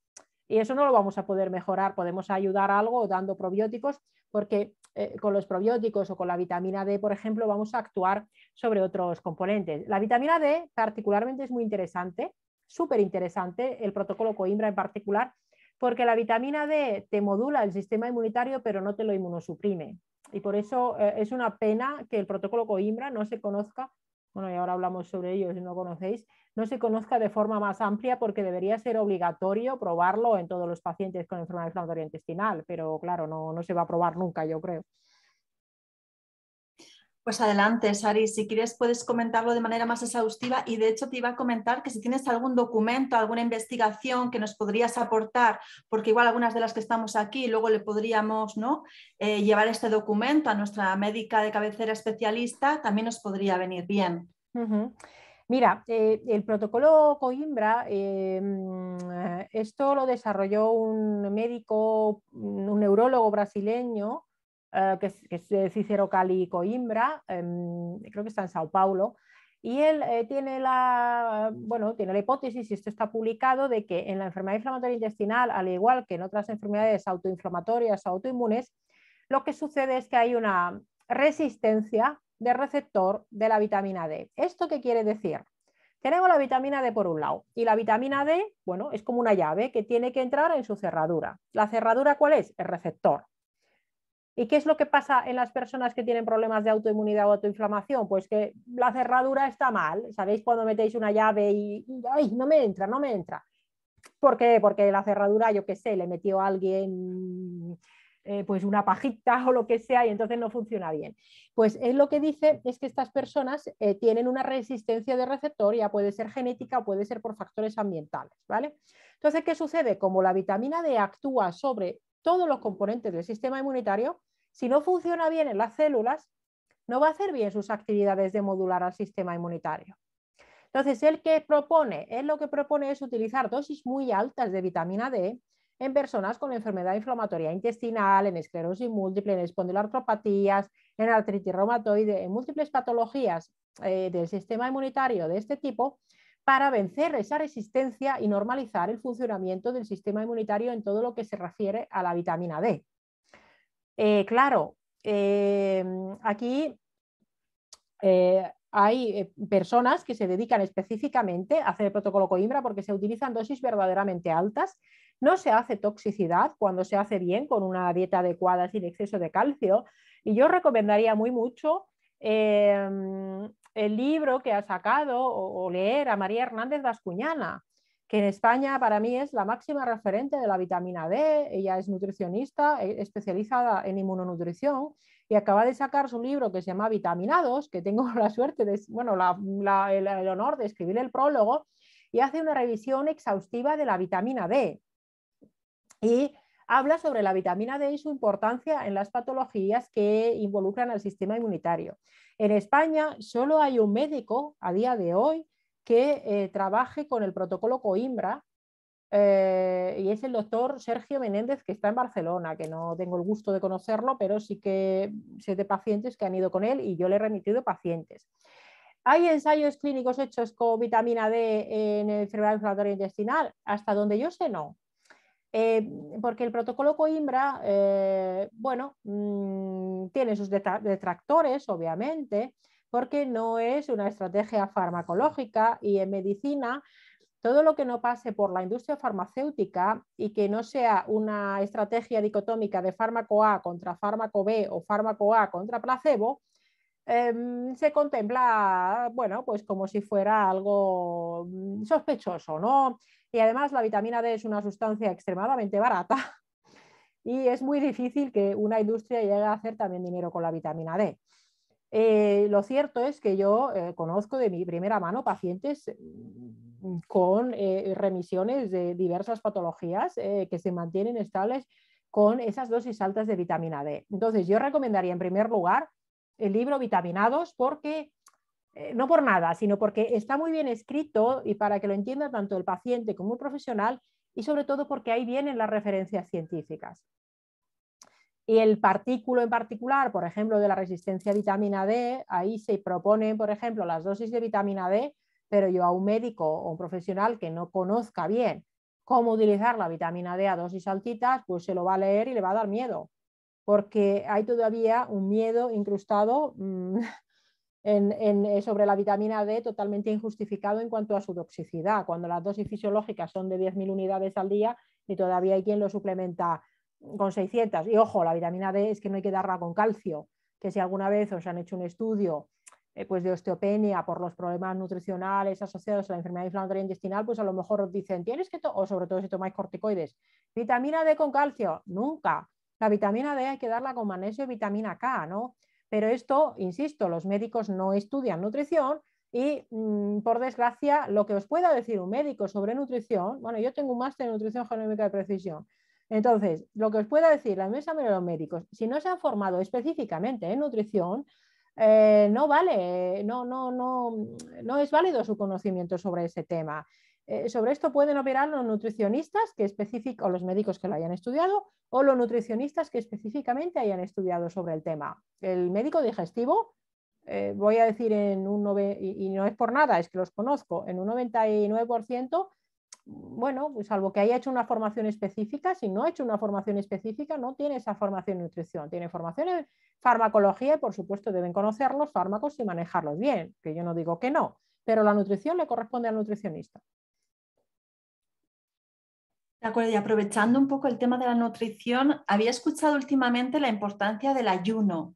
Y eso no lo vamos a poder mejorar, podemos ayudar algo dando probióticos, porque con los probióticos o con la vitamina D, por ejemplo, vamos a actuar sobre otros componentes. La vitamina D particularmente es muy interesante, súper interesante, el protocolo Coimbra en particular, porque la vitamina D te modula el sistema inmunitario, pero no te lo inmunosuprime. Y por eso es una pena que el protocolo Coimbra no se conozca, bueno, y ahora hablamos sobre ello si no lo conocéis, no se conozca de forma más amplia porque debería ser obligatorio probarlo en todos los pacientes con enfermedad inflamatoria intestinal, pero claro, no se va a probar nunca, yo creo. Pues adelante, Sari, si quieres puedes comentarlo de manera más exhaustiva y de hecho te iba a comentar que si tienes algún documento, alguna investigación que nos podrías aportar, porque igual algunas de las que estamos aquí luego le podríamos, ¿no? Llevar este documento a nuestra médica de cabecera especialista, también nos podría venir bien. Mira, el protocolo Coimbra, esto lo desarrolló un médico, un neurólogo brasileño, que es Cícero Cali Coimbra, creo que está en Sao Paulo, Y él tiene tiene la hipótesis, y esto está publicado, de que en la enfermedad inflamatoria intestinal, al igual que en otras enfermedades autoinflamatorias o autoinmunes, lo que sucede es que hay una resistencia de receptor de la vitamina D. ¿Esto qué quiere decir? Tenemos la vitamina D por un lado y la vitamina D, bueno, es como una llave que tiene que entrar en su cerradura. ¿La cerradura cuál es? El receptor. ¿Y qué es lo que pasa en las personas que tienen problemas de autoinmunidad o autoinflamación? Pues que la cerradura está mal. ¿Sabéis cuando metéis una llave y ¡ay, no me entra, no me entra! ¿Por qué? Porque la cerradura, yo qué sé, le metió a alguien pues una pajita o lo que sea y entonces no funciona bien. Pues él lo que dice es que estas personas tienen una resistencia de receptor, ya puede ser genética o puede ser por factores ambientales, ¿vale? Entonces, ¿qué sucede? Como la vitamina D actúa sobre todos los componentes del sistema inmunitario, si no funciona bien en las células, no va a hacer bien sus actividades de modular al sistema inmunitario. Entonces, ¿él qué propone? Él lo que propone es utilizar dosis muy altas de vitamina D en personas con enfermedad inflamatoria intestinal, en esclerosis múltiple, en espondiloartropatías, en artritis reumatoide, en múltiples patologías del sistema inmunitario de este tipo, para vencer esa resistencia y normalizar el funcionamiento del sistema inmunitario en todo lo que se refiere a la vitamina D. Claro, aquí hay personas que se dedican específicamente a hacer el protocolo Coimbra porque se utilizan dosis verdaderamente altas. No se hace toxicidad cuando se hace bien, con una dieta adecuada sin exceso de calcio. Y yo recomendaría muy mucho el libro que ha sacado o leer a María Hernández Bascuñana, que en España para mí es la máxima referente de la vitamina D. Ella es nutricionista especializada en inmunonutrición y acaba de sacar su libro que se llama Vitaminados, que tengo la suerte de, bueno, el honor de escribir el prólogo, y hace una revisión exhaustiva de la vitamina D. Y habla sobre la vitamina D y su importancia en las patologías que involucran al sistema inmunitario. En España solo hay un médico a día de hoy que trabaje con el protocolo Coimbra, y es el doctor Sergio Menéndez, que está en Barcelona, que no tengo el gusto de conocerlo, pero sí que sé de pacientes que han ido con él y yo le he remitido pacientes. ¿Hay ensayos clínicos hechos con vitamina D en enfermedad inflamatoria intestinal? Hasta donde yo sé, no. Porque el protocolo Coimbra, tiene sus detractores, obviamente, porque no es una estrategia farmacológica y en medicina todo lo que no pase por la industria farmacéutica y que no sea una estrategia dicotómica de fármaco A contra fármaco B o fármaco A contra placebo, se contempla, bueno, pues como si fuera algo sospechoso, ¿no? Y además la vitamina D es una sustancia extremadamente barata y es muy difícil que una industria llegue a hacer también dinero con la vitamina D. Lo cierto es que yo conozco de mi primera mano pacientes con remisiones de diversas patologías que se mantienen estables con esas dosis altas de vitamina D. Entonces, yo recomendaría en primer lugar el libro Vitaminados porque, no por nada, sino porque está muy bien escrito y para que lo entienda tanto el paciente como el profesional, y sobre todo porque ahí vienen las referencias científicas. Y el artículo en particular, por ejemplo, de la resistencia a vitamina D, ahí se proponen, por ejemplo, las dosis de vitamina D, pero yo a un médico o un profesional que no conozca bien cómo utilizar la vitamina D a dosis altitas, pues se lo va a leer y le va a dar miedo, porque hay todavía un miedo incrustado sobre la vitamina D totalmente injustificado en cuanto a su toxicidad, cuando las dosis fisiológicas son de 10.000 unidades al día y todavía hay quien lo suplementa con 600. Y ojo, la vitamina D es que no hay que darla con calcio, que si alguna vez os han hecho un estudio pues de osteopenia por los problemas nutricionales asociados a la enfermedad inflamatoria intestinal, pues a lo mejor os dicen, tienes que, o sobre todo si tomáis corticoides, vitamina D con calcio. Nunca. La vitamina D hay que darla con magnesio y vitamina K, ¿no? Pero esto, insisto, los médicos no estudian nutrición y, por desgracia, lo que os pueda decir un médico sobre nutrición, bueno, yo tengo un máster en nutrición genómica de precisión. Entonces, lo que os pueda decir la mesa de los médicos, si no se han formado específicamente en nutrición, no vale, no es válido su conocimiento sobre ese tema. Sobre esto pueden operar los nutricionistas o los médicos que lo hayan estudiado, o los nutricionistas que específicamente hayan estudiado sobre el tema. El médico digestivo voy a decir y no es por nada, es que los conozco, en un 99%, bueno, pues salvo que haya hecho una formación específica, si no ha hecho una formación específica, no tiene esa formación en nutrición, tiene formación en farmacología y por supuesto deben conocer los fármacos y manejarlos bien, que yo no digo que no, pero la nutrición le corresponde al nutricionista. De acuerdo, y aprovechando un poco el tema de la nutrición, había escuchado últimamente la importancia del ayuno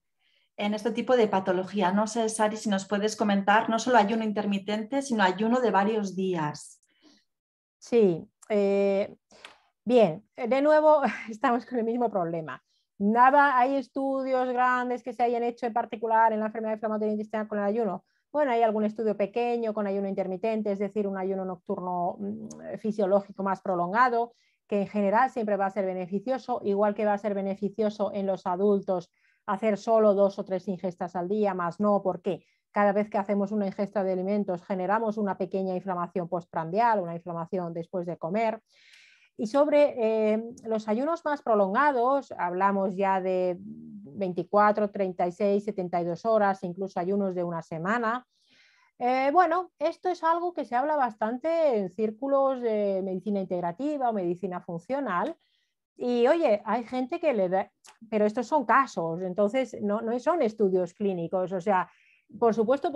en este tipo de patología. No sé, Sari, si nos puedes comentar, no solo ayuno intermitente, sino ayuno de varios días. Sí, bien, de nuevo estamos con el mismo problema. Nada, hay estudios grandes que se hayan hecho en particular en la enfermedad inflamatoria intestinal con el ayuno. Bueno, hay algún estudio pequeño con ayuno intermitente, es decir, un ayuno nocturno fisiológico más prolongado, que en general siempre va a ser beneficioso, igual que va a ser beneficioso en los adultos hacer solo 2 o 3 ingestas al día, más no, porque cada vez que hacemos una ingesta de alimentos generamos una pequeña inflamación postprandial, una inflamación después de comer. Y sobre los ayunos más prolongados, hablamos ya de 24, 36, 72 horas, incluso ayunos de una semana. Bueno, esto es algo que se habla bastante en círculos de medicina integrativa o medicina funcional. Y oye, hay gente que le da, pero estos son casos, entonces no son estudios clínicos. O sea, por supuesto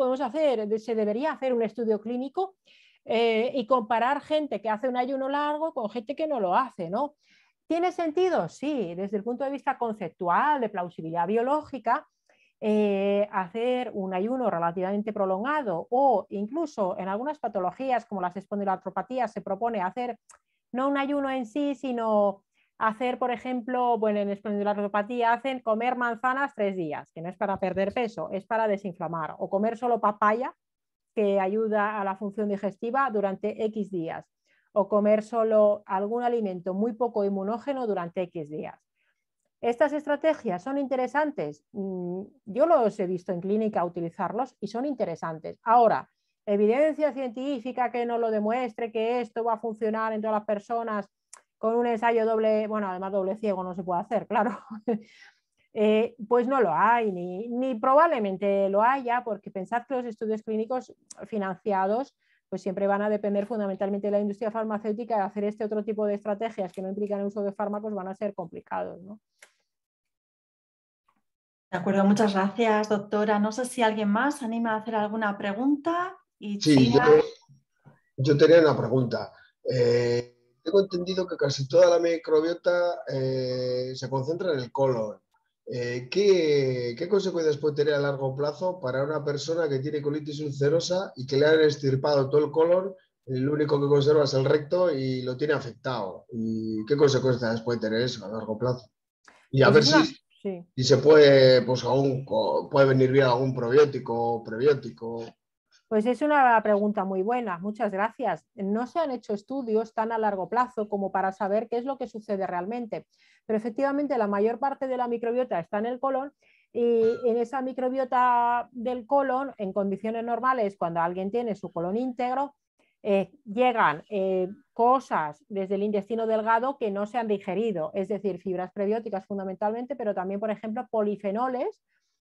se debería hacer un estudio clínico y comparar gente que hace un ayuno largo con gente que no lo hace, ¿no? ¿Tiene sentido? Sí, desde el punto de vista conceptual, de plausibilidad biológica, hacer un ayuno relativamente prolongado o incluso en algunas patologías como las espondiloartropatías se propone hacer no un ayuno en sí, sino hacer, por ejemplo, bueno, en espondiloartropatía hacen comer manzanas 3 días, que no es para perder peso, es para desinflamar, o comer solo papaya, que ayuda a la función digestiva durante X días, o comer solo algún alimento muy poco inmunógeno durante X días. ¿Estas estrategias son interesantes? Yo los he visto en clínica utilizarlos y son interesantes. Ahora, evidencia científica que nos lo demuestre que esto va a funcionar en todas las personas con un ensayo doble, bueno, además doble ciego no se puede hacer, claro. Pues no lo hay, ni probablemente lo haya, porque pensad que los estudios clínicos financiados pues siempre van a depender fundamentalmente de la industria farmacéutica, y hacer este otro tipo de estrategias que no implican el uso de fármacos van a ser complicados, ¿no? De acuerdo, muchas gracias, doctora. No sé si alguien más anima a hacer alguna pregunta. Y Sí, Chira... yo tenía una pregunta. Tengo entendido que casi toda la microbiota se concentra en el colon. ¿Qué consecuencias puede tener a largo plazo para una persona que tiene colitis ulcerosa y que le han extirpado todo el colon? El único que conserva es el recto y lo tiene afectado. ¿Y qué consecuencias puede tener eso a largo plazo? Y a Pues ver es si sí. se puede, pues puede venir bien algún probiótico o prebiótico. Pues es una pregunta muy buena, muchas gracias. No se han hecho estudios tan a largo plazo como para saber qué es lo que sucede realmente, pero efectivamente la mayor parte de la microbiota está en el colon y en esa microbiota del colon, en condiciones normales, cuando alguien tiene su colon íntegro, llegan cosas desde el intestino delgado que no se han digerido, es decir, fibras prebióticas fundamentalmente, pero también, por ejemplo, polifenoles,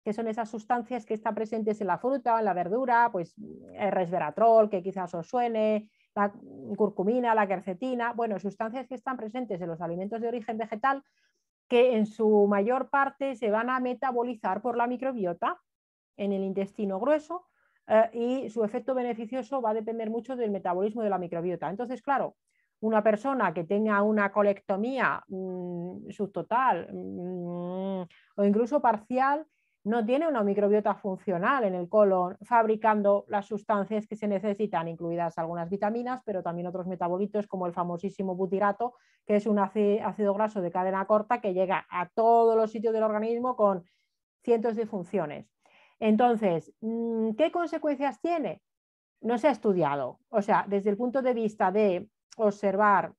que son esas sustancias que están presentes en la fruta, en la verdura, pues el resveratrol, que quizás os suene, la curcumina, la quercetina, bueno, sustancias que están presentes en los alimentos de origen vegetal que en su mayor parte se van a metabolizar por la microbiota en el intestino grueso y su efecto beneficioso va a depender mucho del metabolismo de la microbiota. Entonces, claro, una persona que tenga una colectomía subtotal o incluso parcial no tiene una microbiota funcional en el colon fabricando las sustancias que se necesitan, incluidas algunas vitaminas, pero también otros metabolitos como el famosísimo butirato, que es un ácido graso de cadena corta que llega a todos los sitios del organismo con cientos de funciones. Entonces, ¿qué consecuencias tiene? No se ha estudiado. O sea, desde el punto de vista de observar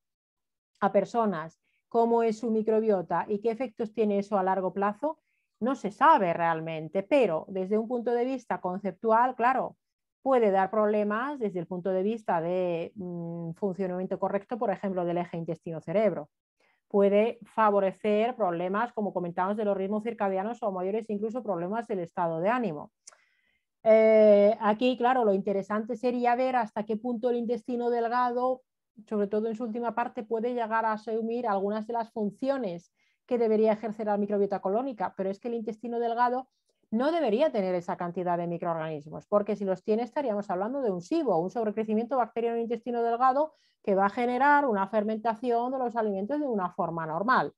a personas cómo es su microbiota y qué efectos tiene eso a largo plazo, no se sabe realmente, pero desde un punto de vista conceptual, claro, puede dar problemas desde el punto de vista de funcionamiento correcto, por ejemplo, del eje intestino-cerebro. Puede favorecer problemas, como comentamos, de los ritmos circadianos o mayores incluso problemas del estado de ánimo. Aquí, claro, lo interesante sería ver hasta qué punto el intestino delgado, sobre todo en su última parte, puede llegar a asumir algunas de las funciones que debería ejercer la microbiota colónica, pero es que el intestino delgado no debería tener esa cantidad de microorganismos, porque si los tiene estaríamos hablando de un SIBO, un sobrecrecimiento bacteriano en el intestino delgado que va a generar una fermentación de los alimentos de una forma normal.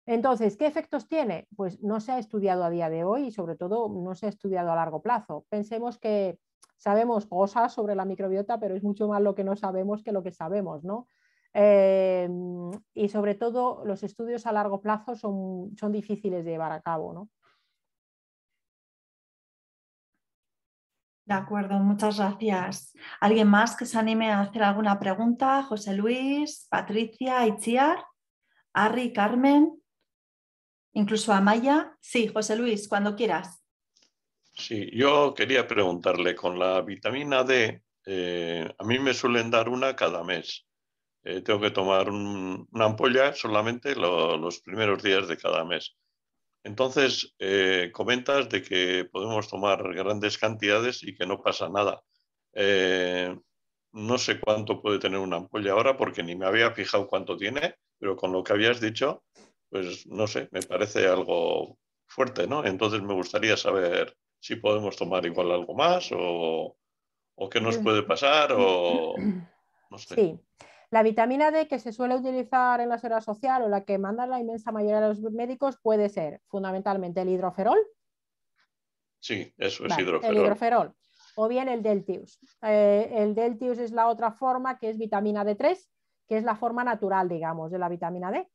Entonces, ¿qué efectos tiene? Pues no se ha estudiado a día de hoy y sobre todo no se ha estudiado a largo plazo. Pensemos que sabemos cosas sobre la microbiota, pero es mucho más lo que no sabemos que lo que sabemos, ¿no? Y sobre todo los estudios a largo plazo son difíciles de llevar a cabo, ¿no? De acuerdo, muchas gracias. ¿Alguien más que se anime a hacer alguna pregunta? José Luis, Patricia, Itziar, Arri, Carmen, incluso Amaya. Sí, José Luis, cuando quieras. Sí, yo quería preguntarle, con la vitamina D, a mí me suelen dar una cada mes. Tengo que tomar una ampolla solamente los primeros días de cada mes. Entonces, comentas de que podemos tomar grandes cantidades y que no pasa nada. No sé cuánto puede tener una ampolla ahora porque ni me había fijado cuánto tiene, pero con lo que habías dicho, pues no sé, me parece algo fuerte, ¿no? Entonces me gustaría saber si podemos tomar igual algo más o qué nos puede pasar o no sé. Sí, la vitamina D que se suele utilizar en la seguridad social o la que mandan la inmensa mayoría de los médicos puede ser fundamentalmente el hidroferol. Sí, eso es Vale, el hidroferol. hidroferol o bien el Deltius. El Deltius es la otra forma que es vitamina D3, que es la forma natural, digamos, de la vitamina D.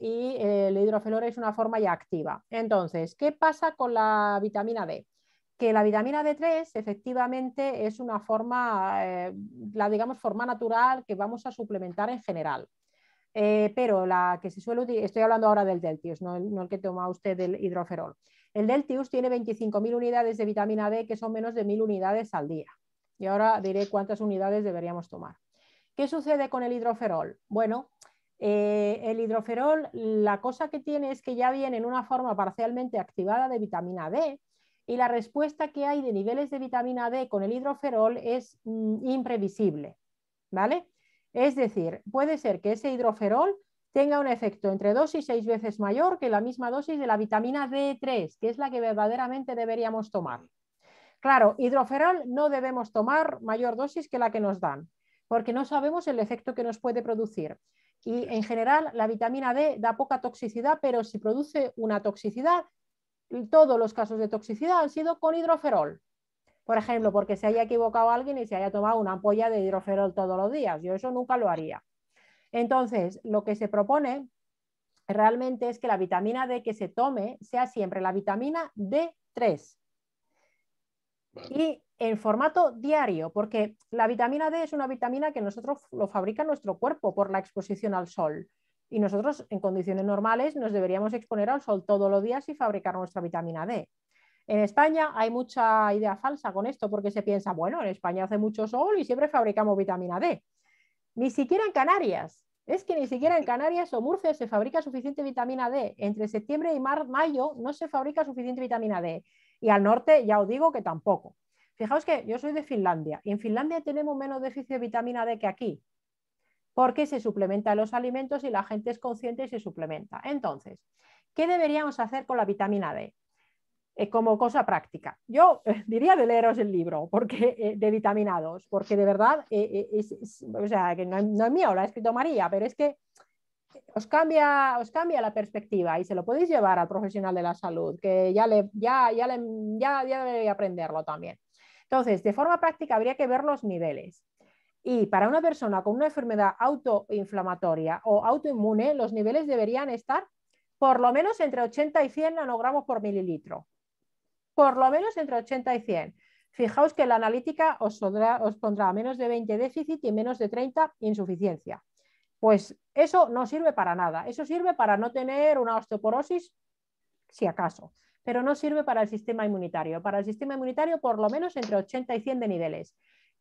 Y el hidroferol es una forma ya activa. Entonces, ¿qué pasa con la vitamina D? Que la vitamina D3 efectivamente es una forma, la digamos forma natural que vamos a suplementar en general. Pero la que se suele utilizar, estoy hablando ahora del Deltius, no el que toma usted del hidroferol. El Deltius tiene 25.000 unidades de vitamina D, que son menos de 1.000 unidades al día. Y ahora diré cuántas unidades deberíamos tomar. ¿Qué sucede con el hidroferol? Bueno, el hidroferol, la cosa que tiene es que ya viene en una forma parcialmente activada de vitamina D y la respuesta que hay de niveles de vitamina D con el hidroferol es imprevisible, ¿vale? Es decir, puede ser que ese hidroferol tenga un efecto entre 2 y 6 veces mayor que la misma dosis de la vitamina D3, que es la que verdaderamente deberíamos tomar. Claro, hidroferol no debemos tomar mayor dosis que la que nos dan, porque no sabemos el efecto que nos puede producir. Y en general la vitamina D da poca toxicidad, pero si produce una toxicidad, todos los casos de toxicidad han sido con hidroferol. Por ejemplo, porque se haya equivocado alguien y se haya tomado una ampolla de hidroferol todos los días. Yo eso nunca lo haría. Entonces, lo que se propone realmente es que la vitamina D que se tome sea siempre la vitamina D3. Y en formato diario, porque la vitamina D es una vitamina que nosotros lo fabrica nuestro cuerpo por la exposición al sol. Y nosotros en condiciones normales nos deberíamos exponer al sol todos los días y fabricar nuestra vitamina D. En España hay mucha idea falsa con esto porque se piensa, bueno, en España hace mucho sol y siempre fabricamos vitamina D. Ni siquiera en Canarias. Es que ni siquiera en Canarias o Murcia se fabrica suficiente vitamina D. Entre septiembre y mayo no se fabrica suficiente vitamina D. Y al norte ya os digo que tampoco. Fijaos que yo soy de Finlandia y en Finlandia tenemos menos déficit de vitamina D que aquí, porque se suplementa en los alimentos y la gente es consciente y se suplementa. Entonces, ¿qué deberíamos hacer con la vitamina D? Como cosa práctica. Yo diría de leeros el libro porque, de vitamina 2, porque de verdad, o sea, que no es mío, lo ha escrito María, pero es que os cambia la perspectiva y se lo podéis llevar al profesional de la salud, que ya debería aprenderlo también. Entonces, de forma práctica habría que ver los niveles. Y para una persona con una enfermedad autoinflamatoria o autoinmune, los niveles deberían estar por lo menos entre 80 y 100 nanogramos por mililitro. Por lo menos entre 80 y 100. Fijaos que la analítica os pondrá menos de 20 déficit y menos de 30 insuficiencia. Pues eso no sirve para nada. Eso sirve para no tener una osteoporosis, si acaso, pero no sirve para el sistema inmunitario. Para el sistema inmunitario, por lo menos entre 80 y 100 de niveles.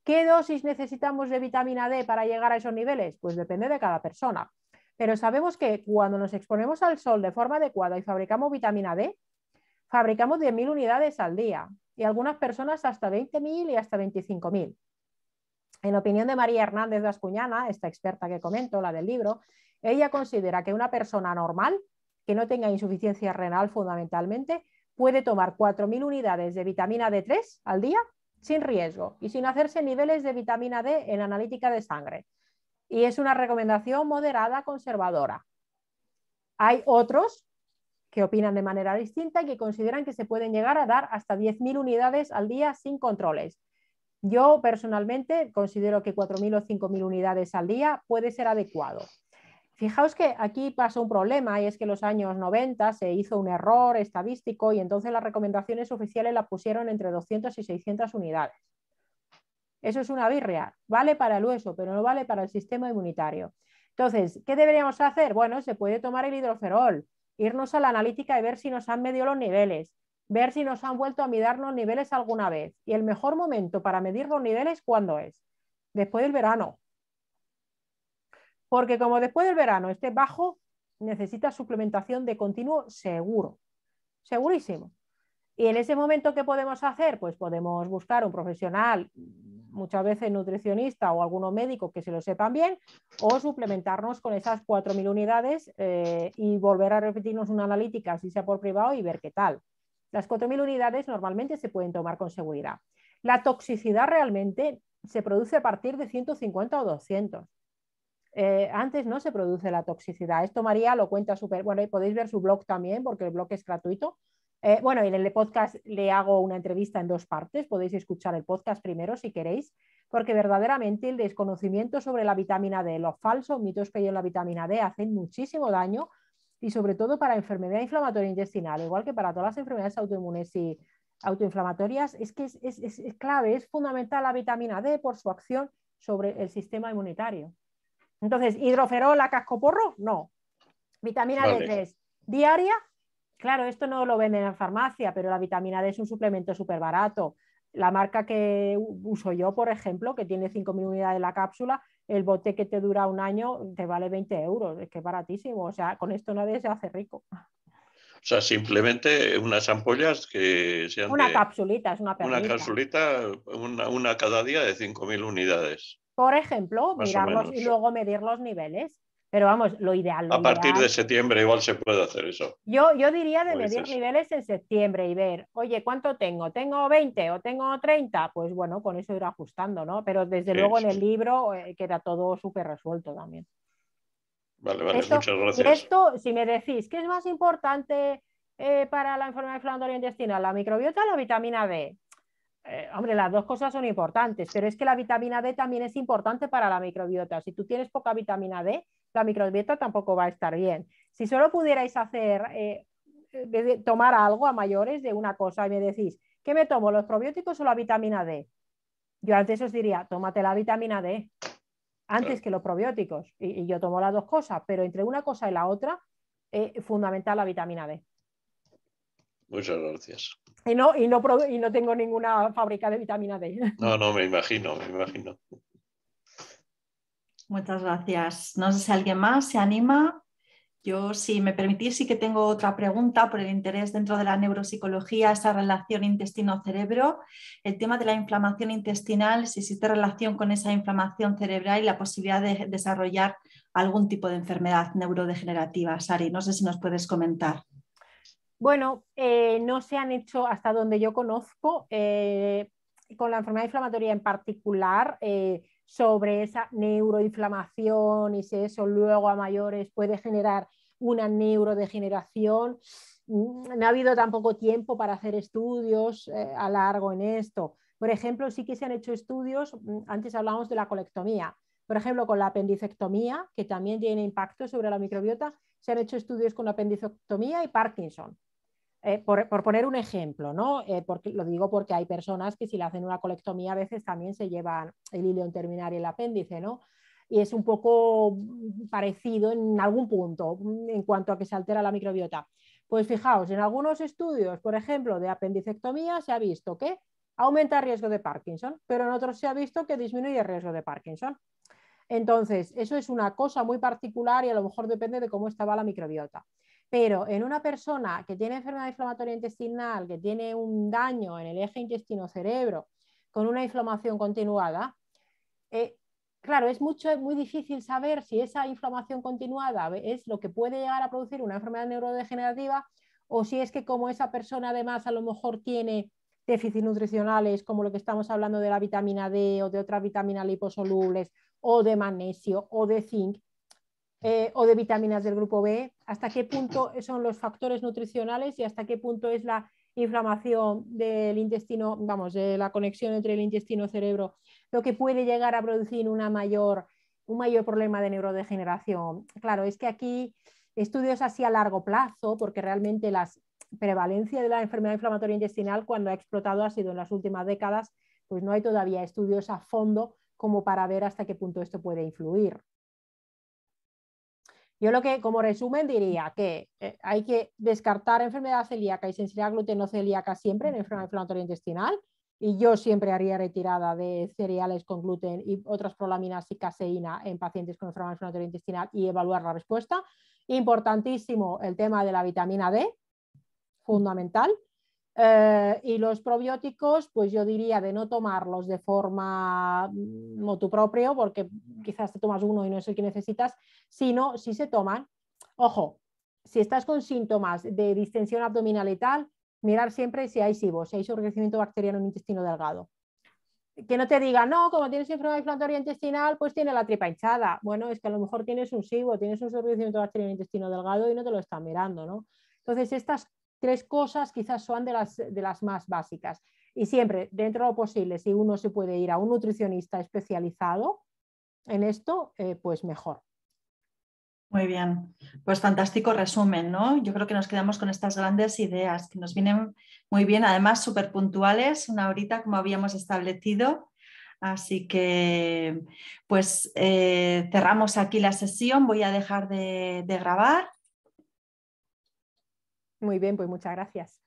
¿Qué dosis necesitamos de vitamina D para llegar a esos niveles? Pues depende de cada persona. Pero sabemos que cuando nos exponemos al sol de forma adecuada y fabricamos vitamina D, fabricamos 10.000 unidades al día. y algunas personas hasta 20.000 y hasta 25.000. En opinión de María Hernández Bascuñana, esta experta que comento, la del libro, ella considera que una persona normal, que no tenga insuficiencia renal fundamentalmente, puede tomar 4.000 unidades de vitamina D3 al día sin riesgo y sin hacerse niveles de vitamina D en analítica de sangre. Y es una recomendación moderada conservadora. Hay otros que opinan de manera distinta y que consideran que se pueden llegar a dar hasta 10.000 unidades al día sin controles. Yo personalmente considero que 4.000 o 5.000 unidades al día puede ser adecuado. Fijaos que aquí pasa un problema y es que en los años 90 se hizo un error estadístico y entonces las recomendaciones oficiales la pusieron entre 200 y 600 unidades. Eso es una birria, vale para el hueso, pero no vale para el sistema inmunitario. Entonces, ¿qué deberíamos hacer? Bueno, se puede tomar el hidroferol, irnos a la analítica y ver si nos han medido los niveles, ver si nos han vuelto a medir los niveles alguna vez. Y el mejor momento para medir los niveles, ¿cuándo es? Después del verano. Porque como después del verano esté bajo, necesita suplementación de continuo seguro, segurísimo. Y en ese momento, ¿qué podemos hacer? Pues podemos buscar un profesional, muchas veces nutricionista o alguno médico que se lo sepan bien, o suplementarnos con esas 4.000 unidades y volver a repetirnos una analítica, así sea por privado, y ver qué tal. Las 4.000 unidades normalmente se pueden tomar con seguridad. La toxicidad realmente se produce a partir de 150 o 200. Antes no se produce la toxicidad. Esto María lo cuenta súper, bueno, y podéis ver su blog también, porque el blog es gratuito. Bueno, y en el podcast le hago una entrevista en 2 partes, podéis escuchar el podcast primero si queréis, porque verdaderamente el desconocimiento sobre la vitamina D, los falsos mitos que hay en la vitamina D hacen muchísimo daño y sobre todo para enfermedad inflamatoria intestinal, igual que para todas las enfermedades autoinmunes y autoinflamatorias, es que es clave, es fundamental la vitamina D por su acción sobre el sistema inmunitario. Entonces, hidroferol a cascoporro, no. Vitamina D3 diaria, claro, esto no lo venden en farmacia, pero la vitamina D es un suplemento súper barato. La marca que uso yo, por ejemplo, que tiene 5.000 unidades de la cápsula, el bote que te dura un año te vale 20 euros, es que es baratísimo, o sea, con esto nadie se hace rico. O sea, simplemente unas ampollas que sean una de... capsulita, es una perlita. Una capsulita, una cada día de 5.000 unidades. Por ejemplo, más mirarlos y luego medir los niveles. Pero vamos, lo ideal. A partir de septiembre igual se puede hacer eso. Yo diría de medir niveles en septiembre y ver, oye, ¿cuánto tengo? ¿Tengo 20 o tengo 30? Pues bueno, con eso ir ajustando, ¿no? Pero desde luego en el libro queda todo súper resuelto también. Vale, muchas gracias. Esto, si me decís, ¿qué es más importante para la enfermedad inflamatoria intestinal? ¿La microbiota o la vitamina D? Hombre, las dos cosas son importantes, pero es que la vitamina D también es importante para la microbiota. Si tú tienes poca vitamina D, la microbiota tampoco va a estar bien. Si solo pudierais hacer, tomar algo a mayores de una cosa y me decís, ¿qué me tomo, los probióticos o la vitamina D? Yo antes os diría, tómate la vitamina D antes que los probióticos. Y yo tomo las dos cosas, pero entre una cosa y la otra, fundamental la vitamina D. Muchas gracias. Y no tengo ninguna fábrica de vitamina D. No, me imagino. Muchas gracias. No sé si alguien más se anima. Yo, si me permitís, sí que tengo otra pregunta por el interés dentro de la neuropsicología, esa relación intestino-cerebro, el tema de la inflamación intestinal, si existe relación con esa inflamación cerebral y la posibilidad de desarrollar algún tipo de enfermedad neurodegenerativa. Sari, no sé si nos puedes comentar. Bueno, no se han hecho, hasta donde yo conozco, con la enfermedad inflamatoria en particular, sobre esa neuroinflamación y si eso luego a mayores puede generar una neurodegeneración. No ha habido tampoco tiempo para hacer estudios a largo en esto. Por ejemplo, sí que se han hecho estudios, antes hablábamos de la colectomía, por ejemplo, con la apendicectomía, que también tiene impacto sobre la microbiota, se han hecho estudios con apendicectomía y Parkinson. Por poner un ejemplo, ¿no? Porque, lo digo porque hay personas que si le hacen una colectomía a veces también se llevan el ileón terminal y el apéndice, ¿no? Y es un poco parecido en algún punto en cuanto a que se altera la microbiota. Pues fijaos, en algunos estudios, por ejemplo, de apendicectomía se ha visto que aumenta el riesgo de Parkinson, pero en otros se ha visto que disminuye el riesgo de Parkinson. Entonces, eso es una cosa muy particular y a lo mejor depende de cómo estaba la microbiota. Pero en una persona que tiene enfermedad inflamatoria intestinal, que tiene un daño en el eje intestino-cerebro, con una inflamación continuada, claro, es muy difícil saber si esa inflamación continuada es lo que puede llegar a producir una enfermedad neurodegenerativa o si es que como esa persona además a lo mejor tiene déficits nutricionales como lo que estamos hablando de la vitamina D o de otras vitaminas liposolubles o de magnesio o de zinc o de vitaminas del grupo B, hasta qué punto son los factores nutricionales y hasta qué punto es la inflamación del intestino, vamos, de la conexión entre el intestino-cerebro, lo que puede llegar a producir un mayor problema de neurodegeneración. Claro, es que aquí estudios así a largo plazo, porque realmente la prevalencia de la enfermedad inflamatoria intestinal cuando ha explotado ha sido en las últimas décadas, pues no hay todavía estudios a fondo como para ver hasta qué punto esto puede influir. Yo lo que como resumen diría que hay que descartar enfermedad celíaca y sensibilidad gluteno celíaca siempre en enfermedad inflamatoria intestinal y yo siempre haría retirada de cereales con gluten y otras prolaminas y caseína en pacientes con enfermedad inflamatoria intestinal y evaluar la respuesta. Importantísimo el tema de la vitamina D, fundamental. Y los probióticos, pues yo diría de no tomarlos de forma motu propio, porque quizás te tomas uno y no es el que necesitas, sino si se toman, ojo, si estás con síntomas de distensión abdominal y tal, mirar siempre si hay SIBO, si hay sobrecrecimiento bacteriano en el intestino delgado. Que no te diga, no, como tienes enfermedad inflamatoria intestinal, pues tiene la tripa hinchada. Bueno, es que a lo mejor tienes un SIBO, tienes un sobrecrecimiento bacteriano en el intestino delgado y no te lo están mirando, ¿no? Entonces, estas tres cosas quizás son de las más básicas. Y siempre, dentro de lo posible, si uno se puede ir a un nutricionista especializado en esto, pues mejor. Muy bien, pues fantástico resumen, ¿no? Yo creo que nos quedamos con estas grandes ideas que nos vienen muy bien, además súper puntuales, una horita como habíamos establecido. Así que pues cerramos aquí la sesión, voy a dejar de grabar. Muy bien, pues muchas gracias.